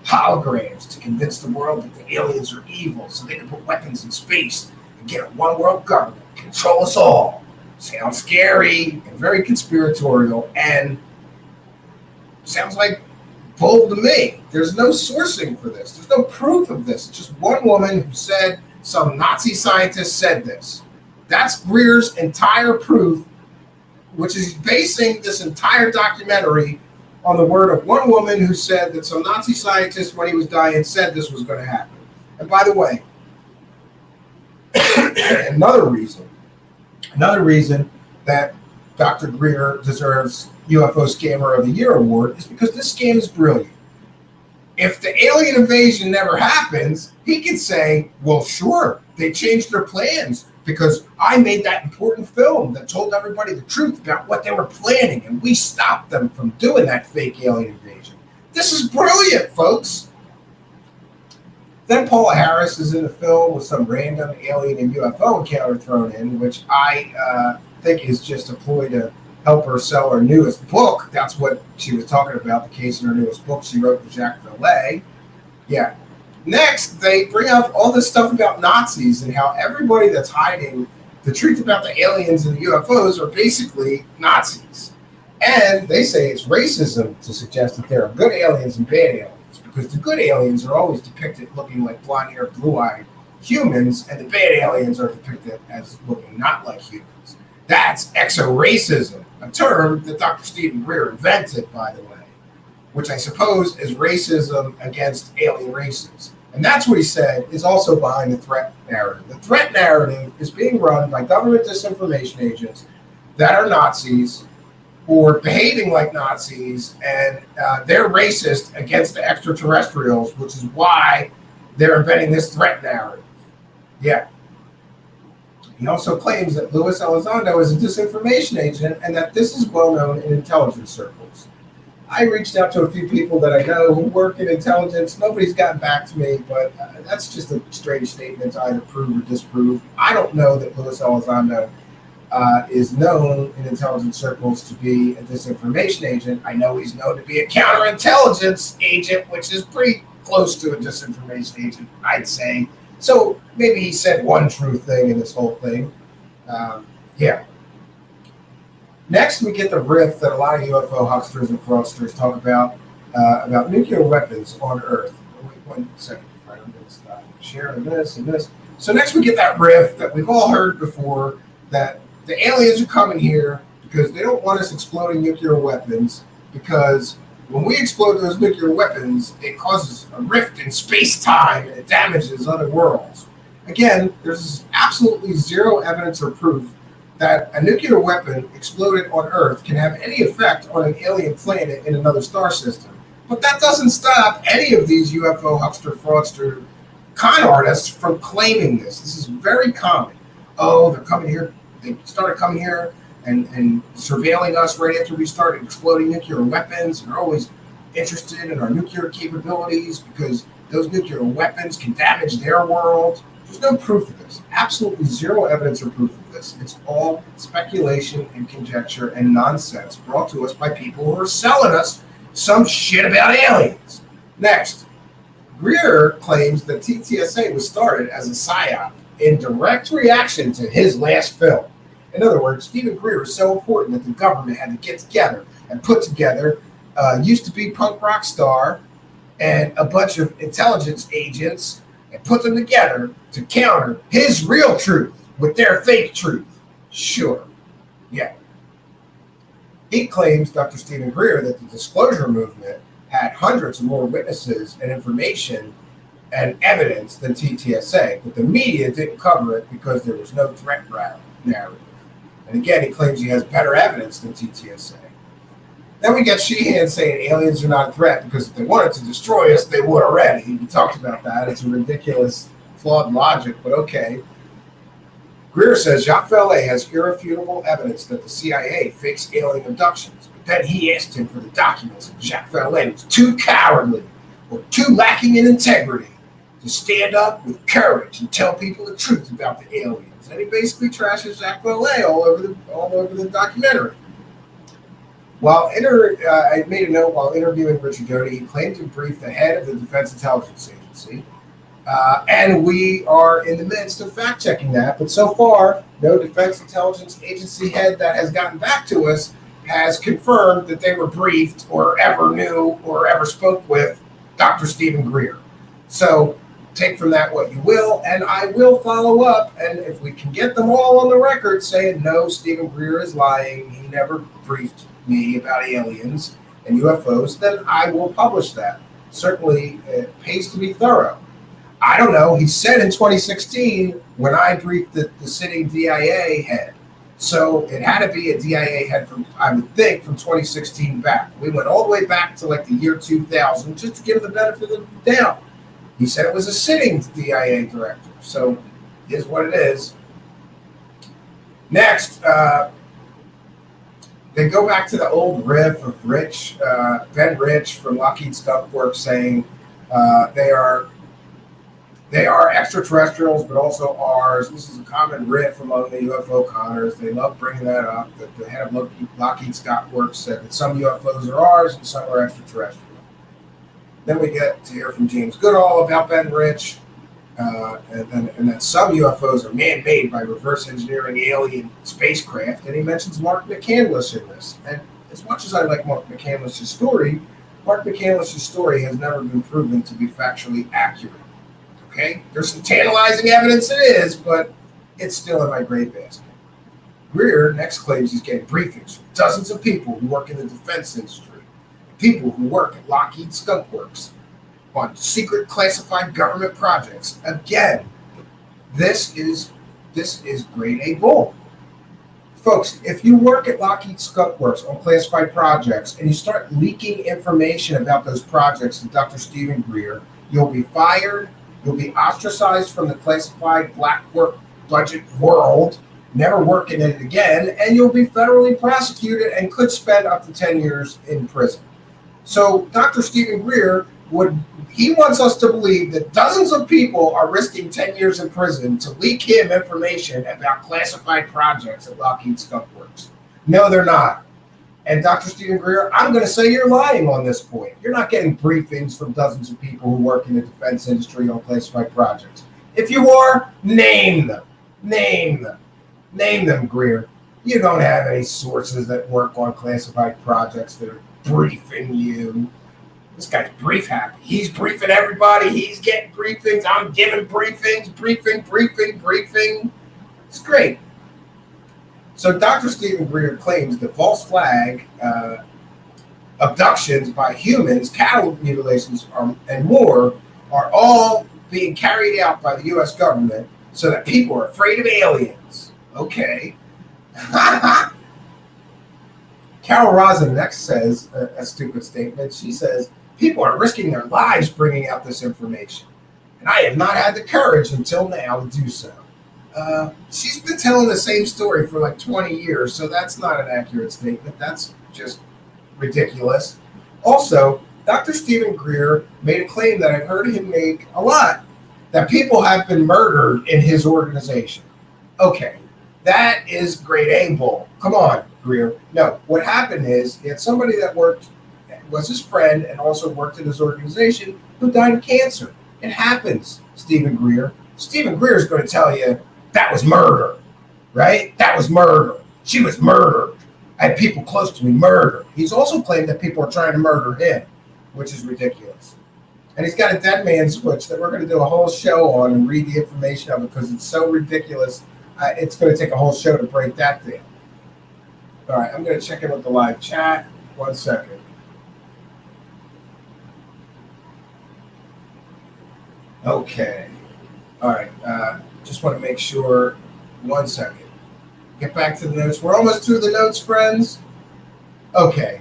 holograms to convince the world that the aliens are evil so they can put weapons in space and get a one world government, control us all. Sounds scary and very conspiratorial and sounds like bull to me. There's no sourcing for this. There's no proof of this. It's just one woman who said some Nazi scientist said this. That's Greer's entire proof, which is basing this entire documentary on the word of one woman who said that some Nazi scientist, when he was dying, said this was going to happen. And by the way, another reason that Dr. Greer deserves UFO Scammer of the Year award is because this scam is brilliant. If the alien invasion never happens, he could say, well, sure, they changed their plans because I made that important film that told everybody the truth about what they were planning, and we stopped them from doing that fake alien invasion. This is brilliant, folks. Then Paula Harris is in the film with some random alien and UFO encounter thrown in, which I think is just a ploy to help her sell her newest book. That's what she was talking about, the case in her newest book she wrote with Jacques Vallée. Yeah. Next, they bring up all this stuff about Nazis and how everybody that's hiding the truth about the aliens and the UFOs are basically Nazis. And they say it's racism to suggest that there are good aliens and bad aliens, because the good aliens are always depicted looking like blonde-haired, blue-eyed humans, and the bad aliens are depicted as looking not like humans. That's exo-racism, a term that Dr. Stephen Greer invented, by the way, which I suppose is racism against alien races. And that's what he said is also behind the threat narrative. The threat narrative is being run by government disinformation agents that are Nazis or behaving like Nazis, and they're racist against the extraterrestrials, which is why they're inventing this threat narrative. Yeah. He also claims that Luis Elizondo is a disinformation agent and that this is well known in intelligence circles. I reached out to a few people that I know who work in intelligence. Nobody's gotten back to me, but that's just a strange statement to either prove or disprove. I don't know that Luis Elizondo is known in intelligence circles to be a disinformation agent. I know he's known to be a counterintelligence agent, which is pretty close to a disinformation agent, I'd say. So maybe he said one true thing in this whole thing. Yeah. Next, we get the riff that a lot of UFO hucksters and fraudsters talk about nuclear weapons on Earth. Wait 1 second. All right, I'm going to stop sharing this and this. So next, we get that riff that we've all heard before, that the aliens are coming here because they don't want us exploding nuclear weapons, because when we explode those nuclear weapons, it causes a rift in space-time and it damages other worlds. Again, there's absolutely zero evidence or proof that a nuclear weapon exploded on Earth can have any effect on an alien planet in another star system. But that doesn't stop any of these UFO huckster, fraudster, con artists from claiming this. This is very common. Oh, they're coming here. They started coming here and surveilling us right after we started exploding nuclear weapons. They're always interested in our nuclear capabilities because those nuclear weapons can damage their world. There's no proof of this. Absolutely zero evidence or proof of this. It's all speculation and conjecture and nonsense brought to us by people who are selling us some shit about aliens. Next, Greer claims that TTSA was started as a psyop in direct reaction to his last film. In other words, Stephen Greer is so important that the government had to get together and put together used to be punk rock star and a bunch of intelligence agents and put them together to counter his real truth with their fake truth. Sure. Yeah. He claims, Dr. Stephen Greer, that the disclosure movement had hundreds of more witnesses and information and evidence than TTSA, but the media didn't cover it because there was no threat narrative. And again, he claims he has better evidence than TTSA. Then we get Sheehan saying aliens are not a threat because if they wanted to destroy us, they would already. We talked about that. It's a ridiculous, flawed logic, but okay. Greer says Jacques Vallée has irrefutable evidence that the CIA fakes alien abductions, but then he asked him for the documents, and Jacques Vallée was too cowardly or too lacking in integrity to stand up with courage and tell people the truth about the aliens. And he basically trashes Jacques Vallée all over the documentary. I made a note while interviewing Richard Doty, he claimed to brief the head of the Defense Intelligence Agency. And we are in the midst of fact-checking that. But so far, no Defense Intelligence Agency head that has gotten back to us has confirmed that they were briefed or ever knew or ever spoke with Dr. Stephen Greer. So take from that what you will, and I will follow up. And if we can get them all on the record saying, no, Stephen Greer is lying, he never briefed me about aliens and UFOs, then I will publish that. Certainly, it pays to be thorough. I don't know. He said in 2016 when I briefed the sitting DIA head. So it had to be a DIA head from, I would think, from 2016 back. We went all the way back to like the year 2000 just to give him the benefit of the doubt. He said it was a sitting DIA director. So it is what it is. Next, they go back to the old riff of Ben Rich from Lockheed Skunk Works saying they are extraterrestrials, but also ours. This is a common riff among the UFO conners. They love bringing that up. The head of Lockheed Skunk Works said that some UFOs are ours and some are extraterrestrial. Then we get to hear from James Goodall about Ben Rich, and that some UFOs are man-made by reverse engineering alien spacecraft. And he mentions Mark McCandless in this. And as much as I like Mark McCandless' story, Mark McCandless' story has never been proven to be factually accurate. Okay? There's some tantalizing evidence it is, but it's still in my grade basket. Greer next claims he's getting briefings from dozens of people who work in the defense industry, people who work at Lockheed Skunk Works on secret classified government projects. Again, this is grade A bull. Folks, if you work at Lockheed Skunk Works on classified projects and you start leaking information about those projects to Dr. Stephen Greer, you'll be fired, you'll be ostracized from the classified black work budget world, never work in it again, and you'll be federally prosecuted and could spend up to 10 years in prison. So Dr. Stephen Greer he wants us to believe that dozens of people are risking 10 years in prison to leak him information about classified projects at Lockheed Skunk Works. No, they're not. And Dr. Stephen Greer, I'm going to say you're lying on this point. You're not getting briefings from dozens of people who work in the defense industry on classified projects. If you are, name them. Name them. Name them, Greer. You don't have any sources that work on classified projects that are briefing you. This guy's brief happy. He's briefing everybody. He's getting briefings. I'm giving briefings. Briefing. It's great. So Dr. Stephen Greer claims that false flag abductions by humans, cattle mutilations, and more are all being carried out by the U.S. government so that people are afraid of aliens. Okay. Carol Rosen next says a stupid statement. She says, people are risking their lives bringing out this information, and I have not had the courage until now to do so. She's been telling the same story for like 20 years, so that's not an accurate statement. That's just ridiculous. Also, Dr. Stephen Greer made a claim that I've heard him make a lot, that people have been murdered in his organization. Okay, that is grade A bull. Come on, Greer. No, what happened is he had somebody that was his friend and also worked in his organization who died of cancer. It happens, Stephen Greer. Stephen Greer is going to tell you that was murder, right? That was murder. She was murdered. I had people close to me murdered. He's also claimed that people are trying to murder him, which is ridiculous. And he's got a dead man switch that we're going to do a whole show on and read the information of it because it's so ridiculous. It's going to take a whole show to break that down. All right, I'm going to check in with the live chat. 1 second. Okay. All right. Just want to make sure. 1 second. Get back to the notes. We're almost through the notes, friends. Okay.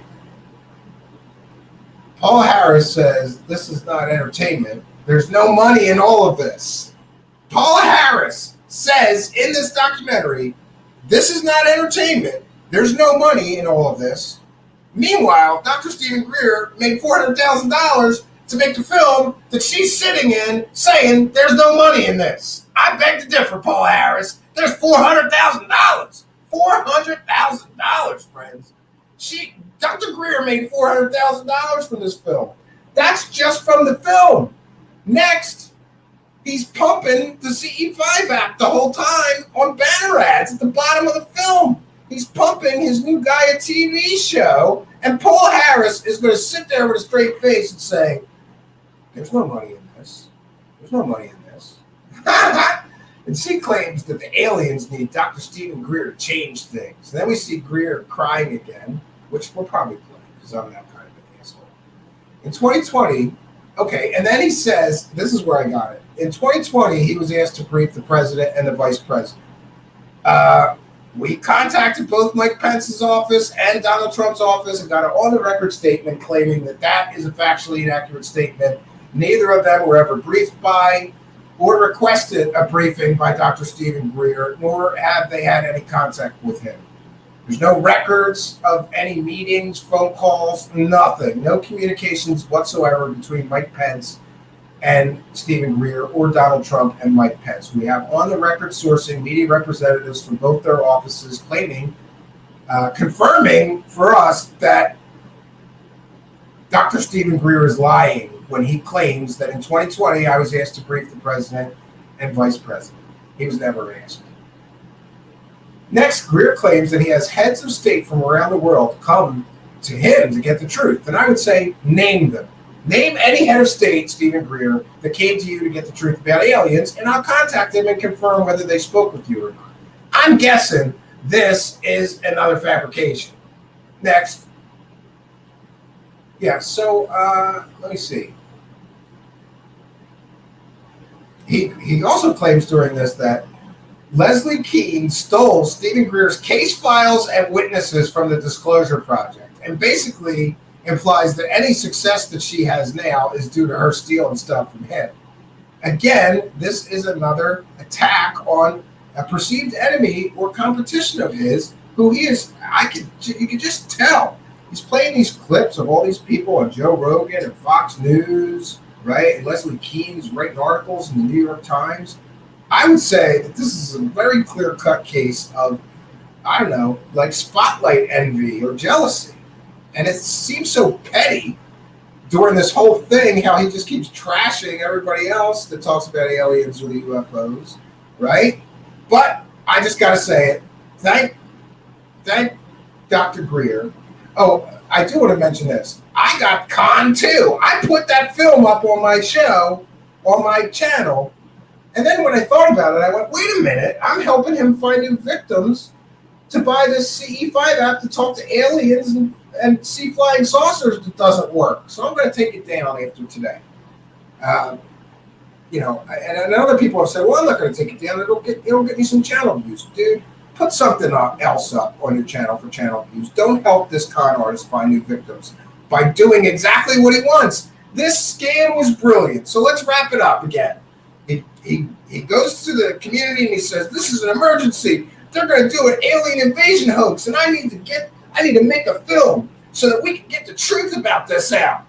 Paul Harris says this is not entertainment. There's no money in all of this. Paul Harris says in this documentary, this is not entertainment. There's no money in all of this. Meanwhile, Dr. Stephen Greer made $400,000 to make the film that she's sitting in saying there's no money in this. I beg to differ, Paul Harris. There's $400,000. $400,000, friends. Dr. Greer made $400,000 from this film. That's just from the film. Next, he's pumping the CE5 app the whole time on banner ads at the bottom of the film. He's pumping his new Gaia TV show, and Paul Harris is going to sit there with a straight face and say, there's no money in this. There's no money in this. And she claims that the aliens need Dr. Stephen Greer to change things. And then we see Greer crying again, which we'll probably play because I'm that kind of an asshole. In 2020, okay, and then he says, this is where I got it. In 2020, he was asked to brief the president and the vice president. We contacted both Mike Pence's office and Donald Trump's office and got an on-the-record statement claiming that that is a factually inaccurate statement. Neither of them were ever briefed by or requested a briefing by Dr. Stephen Greer, nor have they had any contact with him. There's no records of any meetings, phone calls, nothing. No communications whatsoever between Mike Pence and Stephen Greer or Donald Trump and Mike Pence. We have on-the-record sourcing media representatives from both their offices claiming, confirming for us that Dr. Stephen Greer is lying when he claims that in 2020 I was asked to brief the president and vice president. He was never asked. Next, Greer claims that he has heads of state from around the world come to him to get the truth. And I would say, name them. Name any head of state, Stephen Greer, that came to you to get the truth about aliens, and I'll contact them and confirm whether they spoke with you or not. I'm guessing this is another fabrication. Next. Yeah, so let me see. He also claims during this that Leslie Keane stole Stephen Greer's case files and witnesses from the Disclosure Project, and basically implies that any success that she has now is due to her stealing stuff from him. Again, this is another attack on a perceived enemy or competition of his, who he is. You can just tell. He's playing these clips of all these people on Joe Rogan and Fox News, right? And Leslie Keane's writing articles in the New York Times. I would say that this is a very clear-cut case of, I don't know, like spotlight envy or jealousy. And it seems so petty during this whole thing, how he just keeps trashing everybody else that talks about aliens or the UFOs, right? But I just got to say it. Thank Dr. Greer. Oh, I do want to mention this. I got conned too. I put that film up on my show, on my channel. And then when I thought about it, I went, wait a minute. I'm helping him find new victims to buy this CE5 app to talk to aliens and see flying saucers that doesn't work. So I'm going to take it down after today. And other people have said, well, I'm not going to take it down. It'll get me some channel views. Dude, put something else up on your channel for channel views. Don't help this con artist find new victims by doing exactly what he wants. This scam was brilliant. So let's wrap it up again. He goes to the community and he says, this is an emergency. They're going to do an alien invasion hoax, and I need to make a film so that we can get the truth about this out.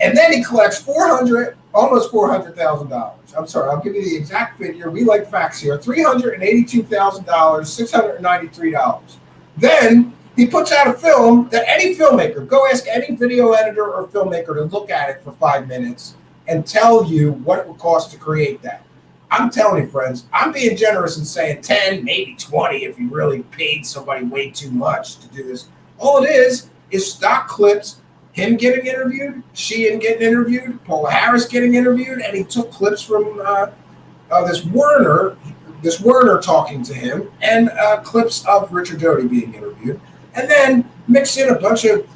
And then he collects almost $400,000. I'm sorry, I'll give you the exact figure. We like facts here. $382,000, $693. Then he puts out a film that any filmmaker, go ask any video editor or filmmaker to look at it for 5 minutes and tell you what it would cost to create that. I'm telling you, friends, I'm being generous and saying 10, maybe 20 if you really paid somebody way too much to do this. All it is stock clips, him getting interviewed, Sheehan getting interviewed, Paul Harris getting interviewed, and he took clips from this Werner talking to him, and clips of Richard Doty being interviewed. and then mix in a bunch of,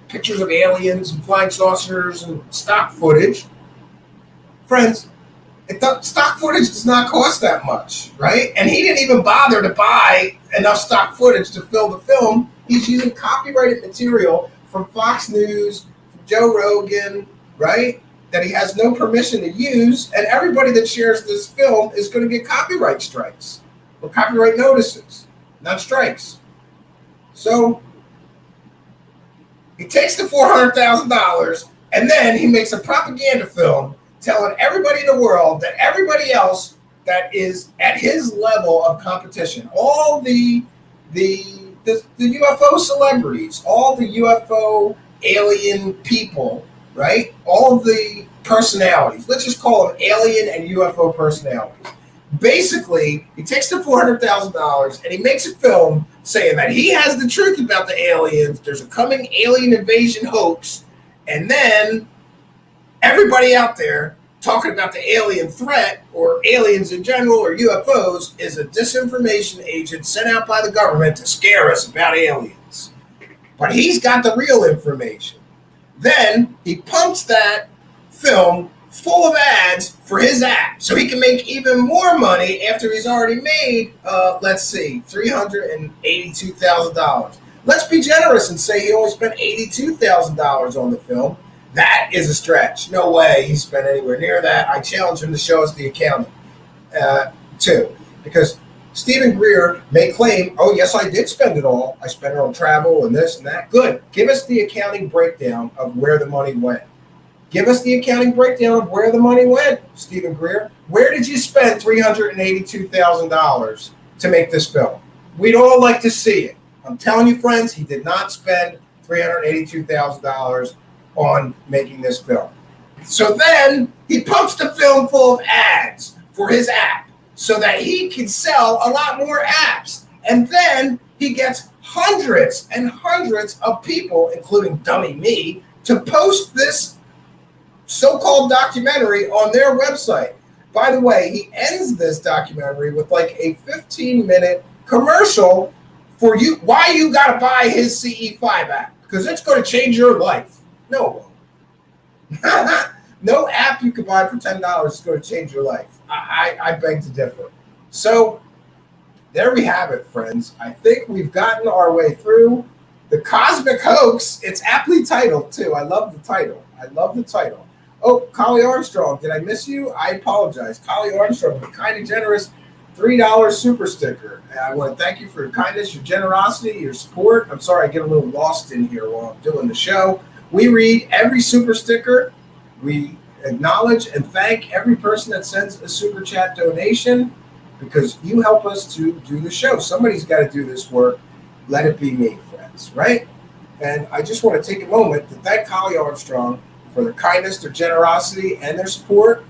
pictures of aliens and flying saucers and stock footage. Friends, stock footage does not cost that much, right? And he didn't even bother to buy enough stock footage to fill the film. He's using copyrighted material from Fox News, from Joe Rogan, right? That he has no permission to use, and everybody that shares this film is going to get copyright strikes or copyright notices, not strikes. So he takes the $400,000 and then he makes a propaganda film telling everybody in the world that everybody else that is at his level of competition, all the UFO celebrities, all the UFO alien people, right? All of the personalities, let's just call them alien and UFO personalities. Basically, he takes the $400,000 and he makes a film saying that he has the truth about the aliens, there's a coming alien invasion hoax, and then everybody out there talking about the alien threat or aliens in general or UFOs is a disinformation agent sent out by the government to scare us about aliens. But he's got the real information. Then he pumps that film full of ads for his app so he can make even more money after he's already made, $382,000. Let's be generous and say he only spent $82,000 on the film. That is a stretch. No way he spent anywhere near that. I challenge him to show us the accounting, too. Because Stephen Greer may claim, oh, yes, I did spend it all. I spent it on travel and this and that. Good. Give us the accounting breakdown of where the money went. Give us the accounting breakdown of where the money went, Stephen Greer. Where did you spend $382,000 to make this film? We'd all like to see it. I'm telling you, friends, he did not spend $382,000 on making this film. So then he pumps the film full of ads for his app so that he can sell a lot more apps. And then he gets hundreds and hundreds of people, including dummy me, to post this so-called documentary on their website. By the way, he ends this documentary with like a 15-minute commercial for you, why you got to buy his CE5 app, because it's going to change your life. No. No app you can buy for $10 is going to change your life. I beg to differ. So there we have it, friends. I think we've gotten our way through the cosmic hoax. It's aptly titled, too. I love the title. Oh, Collie Armstrong, did I miss you? I apologize. Collie Armstrong, the kind and generous $3 super sticker. And I want to thank you for your kindness, your generosity, your support. I'm sorry I get a little lost in here while I'm doing the show. We read every super sticker. We acknowledge and thank every person that sends a super chat donation because you help us to do the show. Somebody's got to do this work. Let it be me, friends, right? And I just want to take a moment to thank Collie Armstrong for their kindness, their generosity, and their support,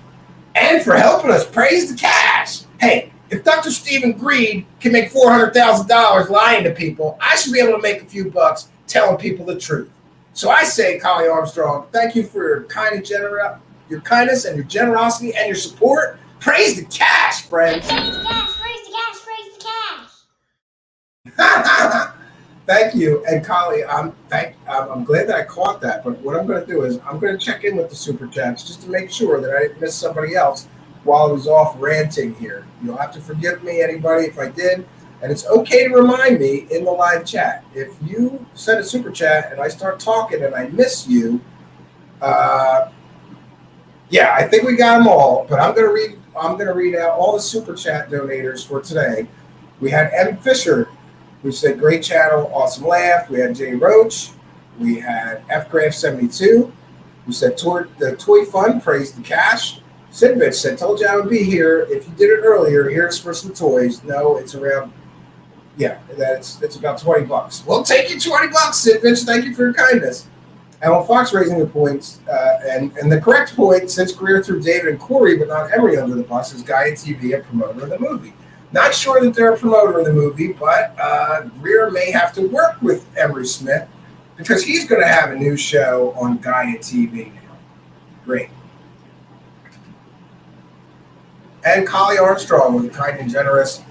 and for helping us praise the cash. Hey, if Dr. Stephen Greer can make $400,000 lying to people, I should be able to make a few bucks telling people the truth. So I say, Collie Armstrong, thank you for your kindness and your generosity and your support. Praise the cash, friends. Praise the cash, praise the cash, praise the cash. Thank you. And Collie, I'm glad that I caught that. But what I'm going to do is I'm going to check in with the super chats just to make sure that I didn't miss somebody else while I was off ranting here. You'll have to forgive me, anybody, if I did. And it's okay to remind me in the live chat. If you send a super chat and I start talking and I miss you, I think we got them all. But I'm going to read out all the super chat donators for today. We had M. Fisher, who said, great channel, awesome laugh. We had Jay Roach. We had FGraph72, who said, the toy fund, praise the cash. Sidvich said, told you I would be here. If you did it earlier, here's for some toys. No, it's around, it's about $20. We'll take you $20, Sidvich. Thank you for your kindness. And on Fox raising the points, and the correct point, since Greer threw David and Corey, but not Emery under the bus, is Gaia TV, a promoter of the movie. Not sure that they're a promoter of the movie, but Greer may have to work with Emery Smith because he's going to have a new show on Gaia TV now. Great. And Collie Armstrong with a kind and generous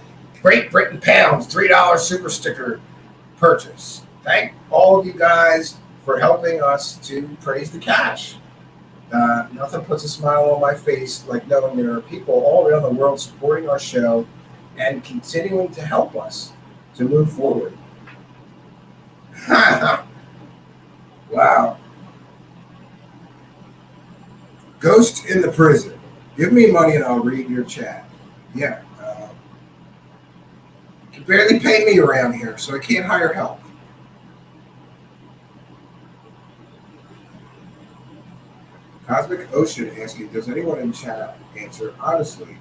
Great Britain Pounds $3 super sticker. purchase. Thank all of you guys for helping us to praise the cash. Nothing puts a smile on my face like knowing there are people all around the world supporting our show and continuing to help us to move forward. Wow. Ghost in the prison. Give me money and I'll read your chat. Yeah. You can barely pay me around here, so I can't hire help. Cosmic Ocean asking, does anyone in chat answer honestly?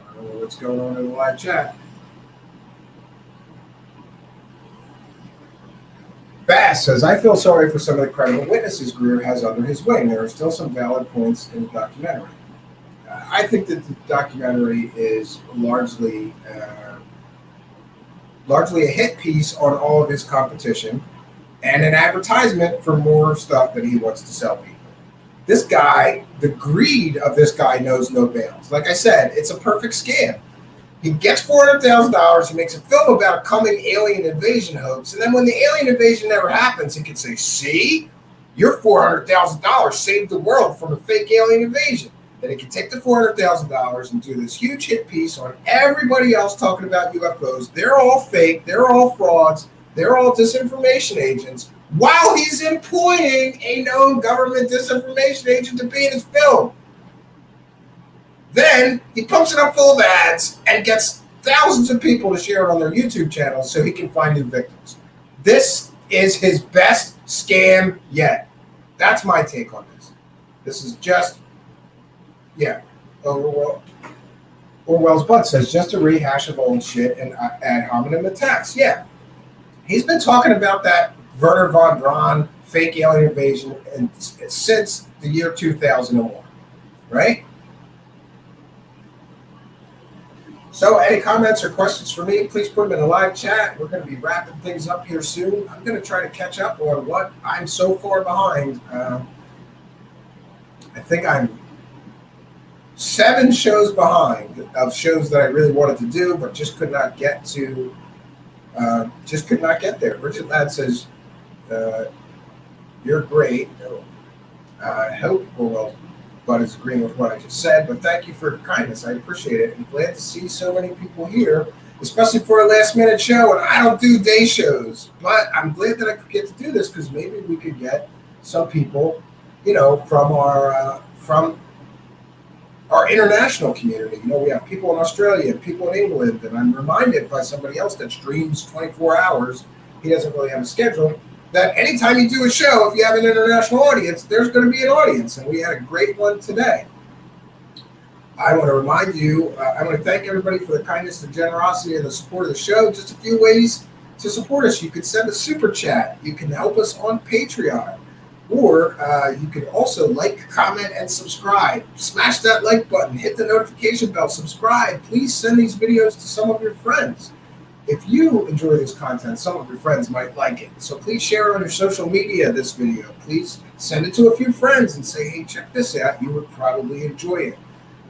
I don't know what's going on in the live chat. Bass says, I feel sorry for some of the credible witnesses Greer has under his wing. There are still some valid points in the documentary. I think that the documentary is largely a hit piece on all of his competition and an advertisement for more stuff that he wants to sell people. This guy, the greed of this guy knows no bounds. Like I said, it's a perfect scam. He gets $400,000, he makes a film about a coming alien invasion hoax, and then when the alien invasion never happens, he can say, see, your $400,000 saved the world from a fake alien invasion. Then he can take the $400,000 and do this huge hit piece on everybody else talking about UFOs. They're all fake, they're all frauds, they're all disinformation agents, while he's employing a known government disinformation agent to be in his film. Then he pumps it up full of ads and gets thousands of people to share it on their YouTube channel so he can find new victims. This is his best scam yet. That's my take on this. This is just, yeah. Orwell's butt says just a rehash of old shit and ad hominem attacks. Yeah. He's been talking about that Werner von Braun fake alien invasion since the year 2001, right? So any comments or questions for me, please put them in the live chat. We're going to be wrapping things up here soon. I'm going to try to catch up on what I'm so far behind. I think I'm 7 shows behind of shows that I really wanted to do, but just could not get to. Just could not get there. Richard Ladd says, you're great. I hope Orwell Bud is agreeing with what I just said, but thank you for your kindness. I appreciate it. I'm glad to see so many people here, especially for a last minute show. And I don't do day shows, but I'm glad that I could get to do this because maybe we could get some people, from our international community. We have people in Australia and people in England, and I'm reminded by somebody else that streams 24 hours. He doesn't really have a schedule. That anytime you do a show, if you have an international audience, there's going to be an audience, and we had a great one today. I want to remind you, I want to thank everybody for the kindness, the generosity, and the support of the show. Just a few ways to support us. You could send a super chat. You can help us on Patreon. Or you could also like, comment, and subscribe. Smash that like button. Hit the notification bell. Subscribe. Please send these videos to some of your friends. If you enjoy this content, some of your friends might like it. So please share it on your social media, this video. Please send it to a few friends and say, hey, check this out. You would probably enjoy it.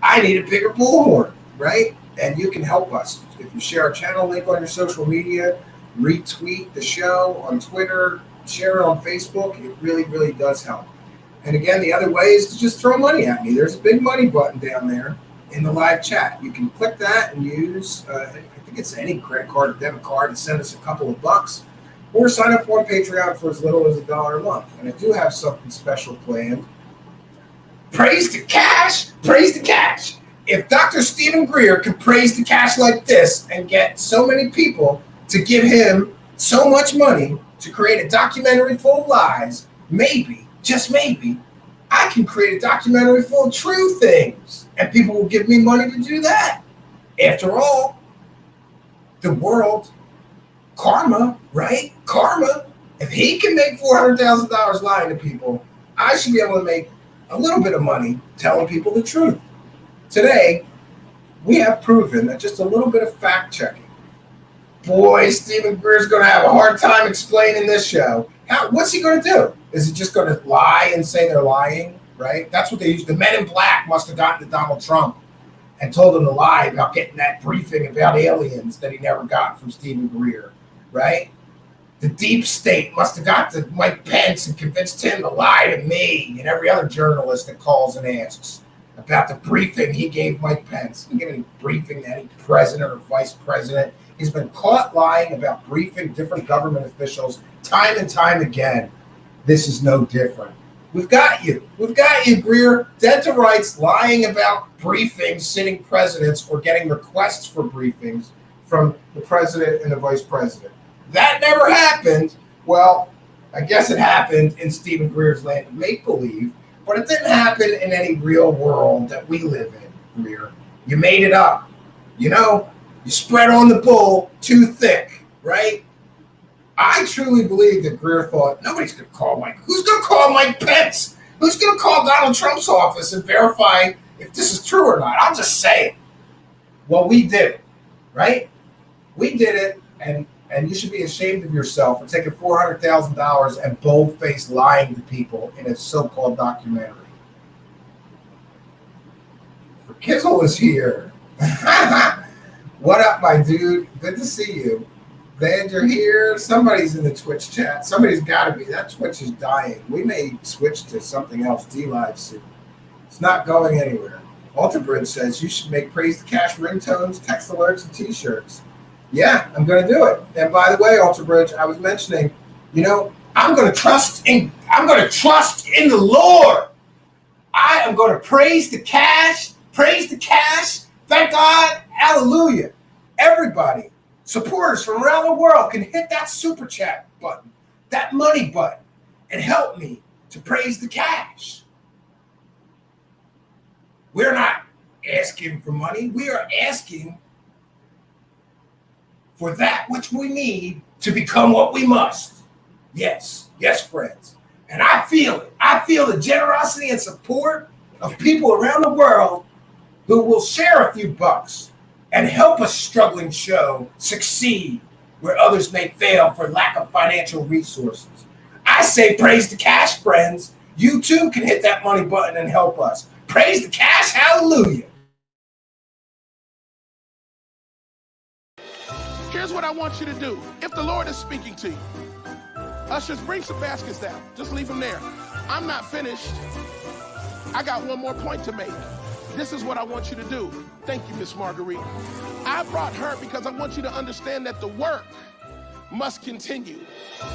I need a bigger bullhorn, right? And you can help us. If you share our channel link on your social media, retweet the show on Twitter, share it on Facebook, it really, really does help. And again, the other way is to just throw money at me. There's a big money button down there in the live chat. You can click that and use, I think it's any credit card or debit card, and send us a couple of bucks, or sign up on Patreon for as little as $1 a month. And I do have something special planned. Praise the cash! Praise the cash! If Dr. Stephen Greer could praise the cash like this and get so many people to give him so much money to create a documentary full of lies, maybe, just maybe, I can create a documentary full of true things, and people will give me money to do that. After all, the world, karma, right? Karma. If he can make $400,000 lying to people, I should be able to make a little bit of money telling people the truth. Today, we have proven that just a little bit of fact checking. Boy, Stephen Greer's going to have a hard time explaining this show. What's he going to do? Is he just going to lie and say they're lying, right? That's what they used. The men in black must have gotten to Donald Trump and told him to lie about getting that briefing about aliens that he never got from Stephen Greer, right? The deep state must have got to Mike Pence and convinced him to lie to me and every other journalist that calls and asks about the briefing he gave Mike Pence. He didn't give any briefing to any president or vice president. He's been caught lying about briefing different government officials time and time again. This is no different. We've got you. We've got you, Greer. Dead to rights, lying about briefings, sitting presidents, or getting requests for briefings from the president and the vice president. That never happened. Well, I guess it happened in Stephen Greer's land of make-believe, but it didn't happen in any real world that we live in, Greer. You made it up. You know, you spread on the bull too thick, right? I truly believe that Greer thought, nobody's going to call Mike. Who's going to call Mike Pence? Who's going to call Donald Trump's office and verify if this is true or not? I'll just say it. Well, we did it, right? We did it, and you should be ashamed of yourself for taking $400,000 and bold-faced lying to people in a so-called documentary. For Kizzle is here. What up, my dude? Good to see you. Glad you're here. Somebody's in the Twitch chat. Somebody's got to be. That Twitch is dying. We may switch to something else, D-Live soon. It's not going anywhere. Alterbridge says you should make Praise the Cash ringtones, text alerts, and T-shirts. Yeah, I'm going to do it. And by the way, Alterbridge, I was mentioning, you know, I'm going to trust in the Lord. I am going to praise the cash. Thank God. Hallelujah. Everybody, supporters from around the world can hit that super chat button, that money button, and help me to praise the cash. We're not asking for money. We are asking for that which we need to become what we must. Yes, friends. And I feel it. I feel the generosity and support of people around the world who will share a few bucks and help a struggling show succeed where others may fail for lack of financial resources. I say praise the cash, friends. You too can hit that money button and help us. Praise the cash, hallelujah. Here's what I want you to do. If the Lord is speaking to you, ushers, bring some baskets down. Just leave them there. I'm not finished. I got one more point to make. This is what I want you to do. Thank you, Miss Marguerite. I brought her because I want you to understand that the work must continue.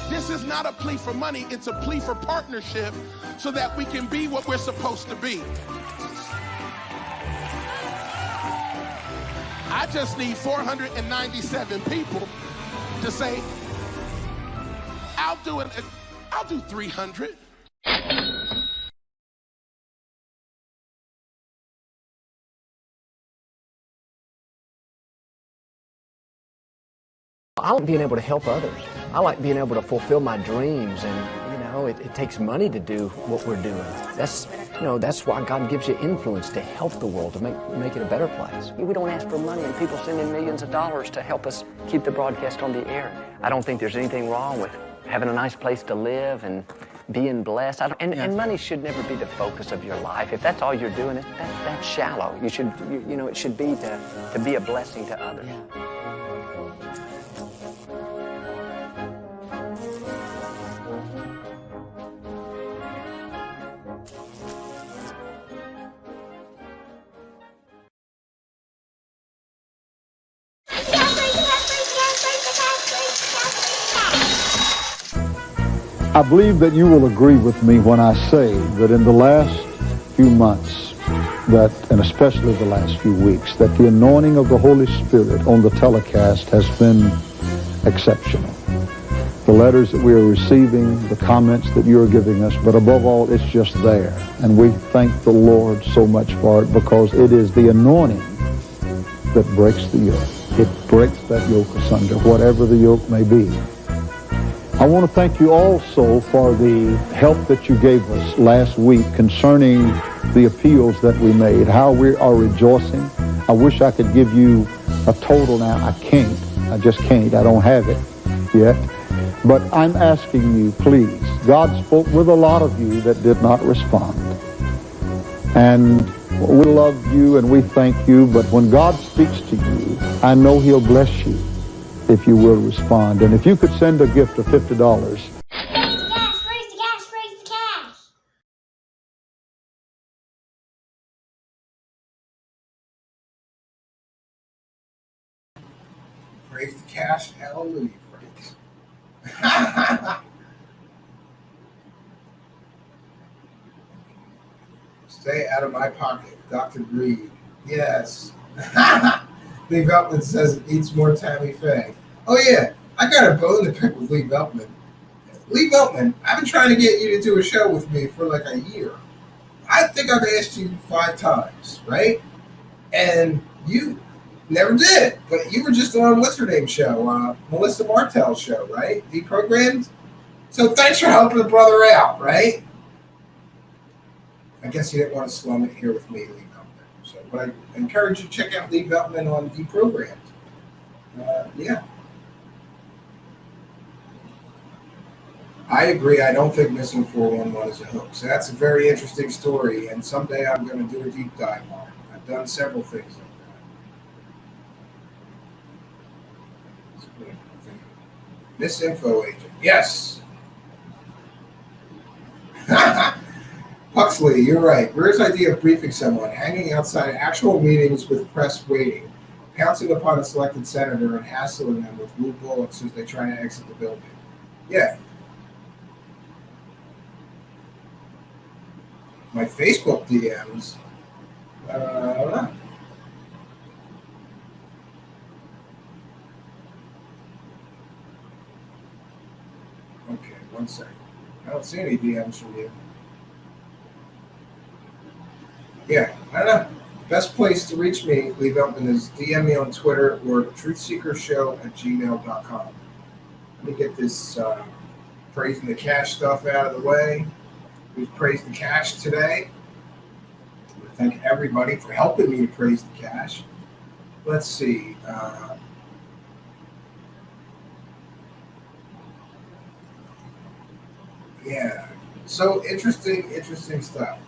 This is not a plea for money. It's a plea for partnership so that we can be what we're supposed to be. I just need 497 people to say, I'll do 300. I like being able to help others. I like being able to fulfill my dreams, and you know, it takes money to do what we're doing. That's why God gives you influence to help the world, to make it a better place. We don't ask for money, and people send in millions of dollars to help us keep the broadcast on the air. I don't think there's anything wrong with having a nice place to live and being blessed. And money should never be the focus of your life. If that's all you're doing, that's shallow. It should be to be a blessing to others. Yeah. I believe that you will agree with me when I say that in the last few months, and especially the last few weeks, that the anointing of the Holy Spirit on the telecast has been exceptional. The letters that we are receiving, the comments that you are giving us, but above all, it's just there. And we thank the Lord so much for it, because it is the anointing that breaks the yoke. It breaks that yoke asunder, whatever the yoke may be. I want to thank you also for the help that you gave us last week concerning the appeals that we made, how we are rejoicing. I wish I could give you a total now. I can't. I just can't. I don't have it yet. But I'm asking you, please. God spoke with a lot of you that did not respond. And we love you and we thank you, but when God speaks to you, I know he'll bless you. if you will respond. And if you could send a gift of $50, Raise the cash, raise the cash, raise the cash. Praise the cash. Hallelujah. Praise. Stay out of my pocket. Dr. Greed. Yes. Lee Veltman says it needs more Tammy Faye. Oh, yeah. I got a bone to pick with Lee Veltman. Lee Veltman, I've been trying to get you to do a show with me for like a year. I think I've asked you 5 times, right? And you never did. But you were just on what's her name show, Melissa Martell's show, right? Deprogrammed. So thanks for helping the brother out, right? I guess you didn't want to slum it here with me, Lee Veltman. So, but I encourage you to check out Lee Veltman on Deprogrammed. Yeah. I agree. I don't think Missing 411 is a hoax. That's a very interesting story, and someday I'm going to do a deep dive on it. I've done several things like that. Misinfo agent. Yes. Huxley, you're right. Greer's idea of briefing someone, hanging outside actual meetings with press waiting, pouncing upon a selected senator and hassling them with blue bullets as they try to exit the building. Yeah. My Facebook DMs. I don't know. Okay, 1 second. I don't see any DMs from you. Yeah, I don't know. Best place to reach me, Lee Veltman, is DM me on Twitter or truthseekershow@gmail.com. Let me get this praising the cash stuff out of the way. We've praised the cash today. I want to thank everybody for helping me to praise the cash. Let's see. Yeah. So interesting stuff.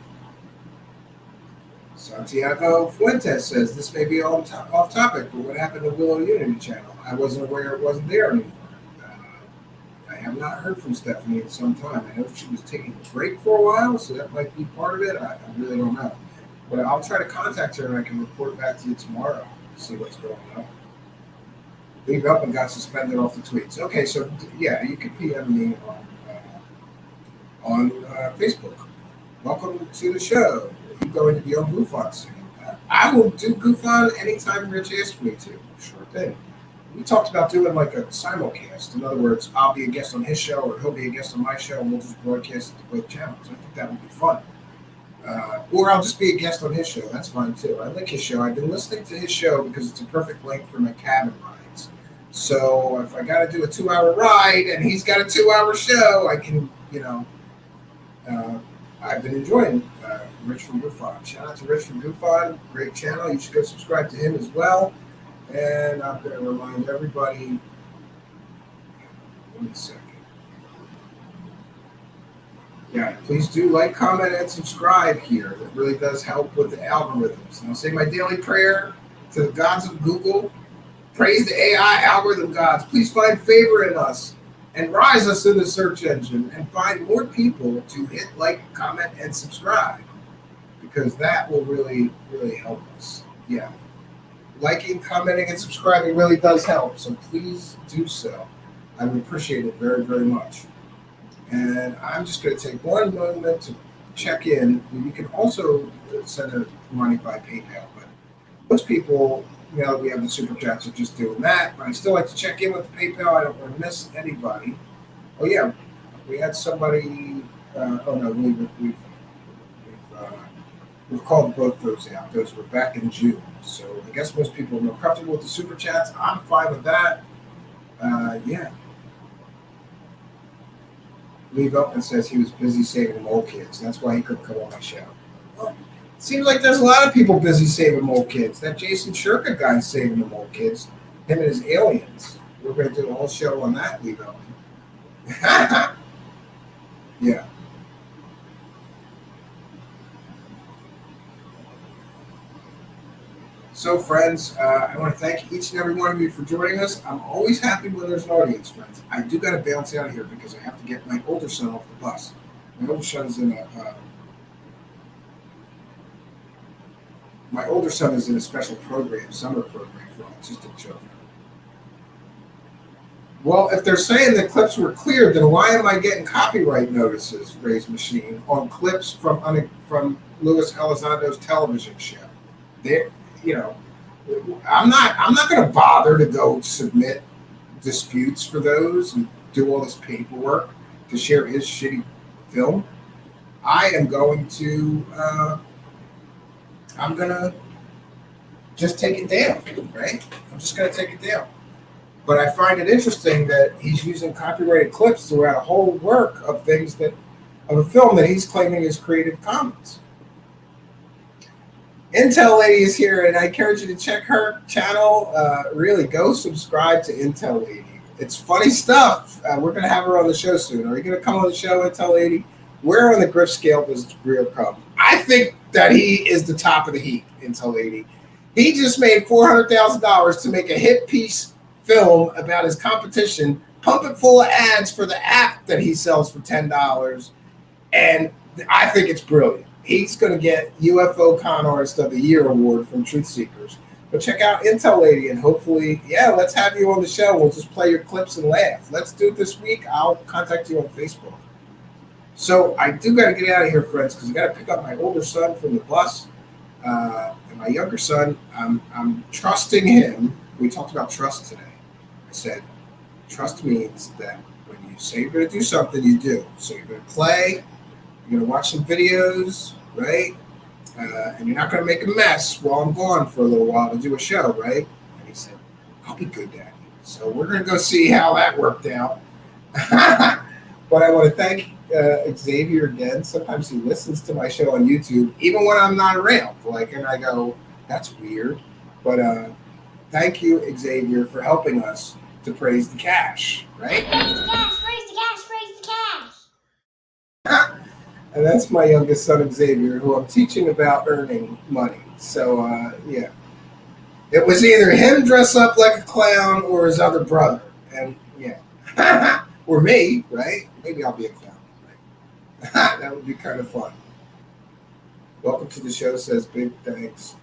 Santiago Fuentes says this may be off topic, but what happened to Willow Unity Channel? I wasn't aware it wasn't there anymore. I have not heard from Stephanie in some time. I know she was taking a break for a while, so that might be part of it. I really don't know. But I'll try to contact her and I can report back to you tomorrow to see what's going on. Leave up and got suspended off the tweets. Okay, so yeah, you can PM me on Facebook. Welcome to the show. Are you going to be on GoofOn soon? I will do GoofOn anytime Rich asks me to. Sure thing. We talked about doing like a simulcast. In other words, I'll be a guest on his show or he'll be a guest on my show and we'll just broadcast it to both channels. I think that would be fun. Or I'll just be a guest on his show. That's fine too. I like his show. I've been listening to his show because it's a perfect length for my cabin rides. So if I got to do a 2-hour ride and he's got a 2-hour show, I can, I've been enjoying Rich from GoofOn. Shout out to Rich from GoofOn. Great channel. You should go subscribe to him as well. And I'm going to remind everybody, 1 second. Yeah, please do like, comment, and subscribe here. That really does help with the algorithms. And I'll say my daily prayer to the gods of Google. Praise the AI algorithm gods. Please find favor in us and rise us in the search engine and find more people to hit like, comment, and subscribe. Because that will really, really help us. Yeah. Liking, commenting, and subscribing really does help. So please do so. I would appreciate it very, very much. And I'm just going to take one moment to check in. You can also send money by PayPal, but most people, we have the super chats are just doing that. But I still like to check in with the PayPal. I don't want to miss anybody. Oh yeah, we had somebody. We've called both those out. Those were back in June. So I guess most people are more comfortable with the super chats. I'm fine with that. Yeah. Leave up and says he was busy saving mole kids. That's why he couldn't come on my show. Well, it seems like there's a lot of people busy saving mole kids. That Jason Shurka guy's saving the mole kids. Him and his aliens. We're going to do a whole show on that, leave up. Yeah. So, friends, I want to thank each and every one of you for joining us. I'm always happy when there's an audience, friends. I do got to bounce out here because I have to get my older son off the bus. My older son is in a special program, summer program for autistic children. Well, if they're saying the clips were cleared, then why am I getting copyright notices, Ray's Machine, on clips from Luis Elizondo's television show? There, I'm not going to bother to go submit disputes for those and do all this paperwork to share his shitty film. I am going to, I'm going to just take it down, right? I'm just going to take it down. But I find it interesting that he's using copyrighted clips throughout a whole work of a film that he's claiming is Creative Commons. Intel Lady is here, and I encourage you to check her channel. Really, go subscribe to Intel Lady. It's funny stuff. We're going to have her on the show soon. Are you going to come on the show, Intel Lady? Where on the Griff scale does Greer come? I think that he is the top of the heap, Intel Lady. He just made $400,000 to make a hit piece film about his competition, pump it full of ads for the app that he sells for $10, and I think it's brilliant. He's going to get UFO Con Artist of the Year award from Truthseekers. But check out Intel Lady, and hopefully, let's have you on the show. We'll just play your clips and laugh. Let's do it this week. I'll contact you on Facebook. So I do got to get out of here, friends, because I got to pick up my older son from the bus, and my younger son. I'm trusting him. We talked about trust today. I said, trust means that when you say you're going to do something, you do. So you're going to play, you're going to watch some videos, right? And you're not going to make a mess while I'm gone for a little while to do a show, right? And he said, I'll be good, Daddy. So we're going to go see how that worked out. But I want to thank Xavier again. Sometimes he listens to my show on YouTube, even when I'm not around. And I go, that's weird. But thank you, Xavier, for helping us to praise the cash, right? Praise the cash, praise the cash, praise the cash. And that's my youngest son, Xavier, who I'm teaching about earning money. So, it was either him dress up like a clown or his other brother. And, or me, right? Maybe I'll be a clown. Right? That would be kind of fun. Welcome to the show, says big thanks.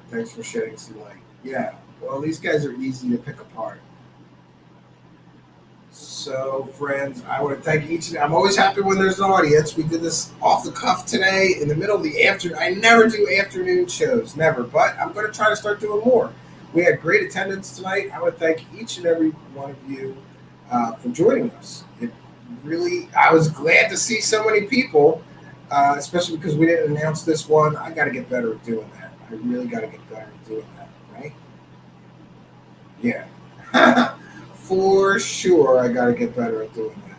Thanks for shedding some light. Yeah, well, these guys are easy to pick apart. So, friends, I want to thank each. I'm always happy when there's an audience. We did this off the cuff today in the middle of the afternoon. I never do afternoon shows, never, but I'm going to try to start doing more. We had great attendance tonight. I want to thank each and every one of you for joining us. I was glad to see so many people, especially because we didn't announce this one. I got to get better at doing that. I really got to get better at doing that, right? Yeah. For sure, I got to get better at doing that.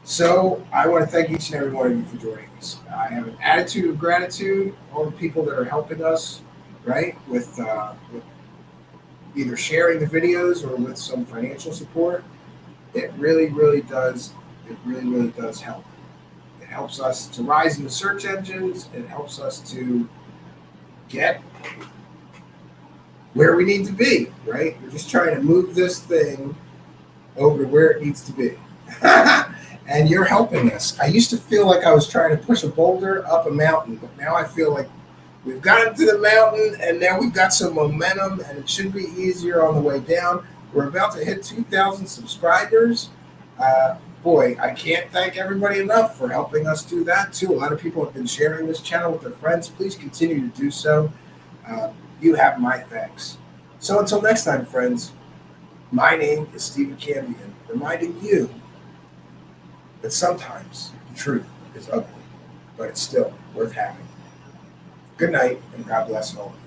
So I want to thank each and every one of you for joining us. I have an attitude of gratitude, all the people that are helping us, right, with either sharing the videos or with some financial support. It really, really does. It really, really does help. It helps us to rise in the search engines. It helps us to get where we need to be, right? We're just trying to move this thing over to where it needs to be. And you're helping us. I used to feel like I was trying to push a boulder up a mountain, but now I feel like we've gotten to the mountain and now we've got some momentum and it should be easier on the way down. We're about to hit 2,000 subscribers. Boy, I can't thank everybody enough for helping us do that too. A lot of people have been sharing this channel with their friends. Please continue to do so. You have my thanks. So until next time, friends, my name is Stephen Cambion, reminding you that sometimes the truth is ugly, but it's still worth having. Good night, and God bless all of you.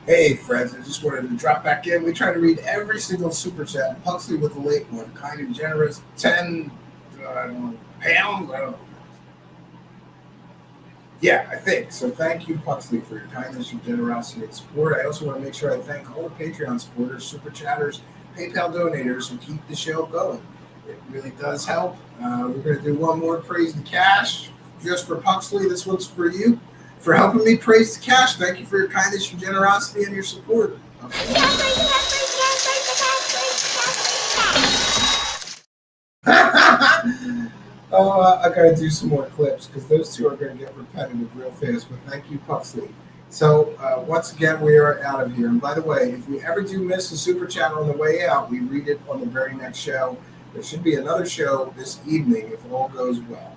Hey, friends, I just wanted to drop back in. We try to read every single super chat. Huxley with the late one, kind and generous, 10 pounds. I don't know. Yeah, I think. So thank you, Huxley, for your kindness, your generosity, and support. I also want to make sure I thank all the Patreon supporters, super chatters, PayPal donators who keep the show going. It really does help. We're going to do one more Praise the Cash just for Huxley. This one's for you. For helping me praise the cash. Thank you for your kindness, your generosity, and your support. I gotta do some more clips because those two are gonna get repetitive real fast. But thank you, Huxley. So once again, we are out of here. And by the way, if we ever do miss a super chat on the way out, we read it on the very next show. There should be another show this evening if all goes well.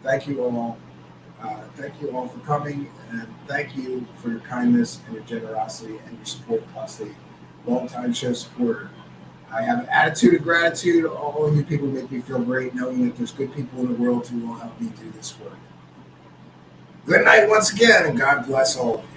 Thank you all. Thank you all for coming, and thank you for your kindness and your generosity and your support, Huxley, longtime show supporter. I have an attitude of gratitude. All of you people make me feel great knowing that there's good people in the world who will help me do this work. Good night once again, and God bless all of you.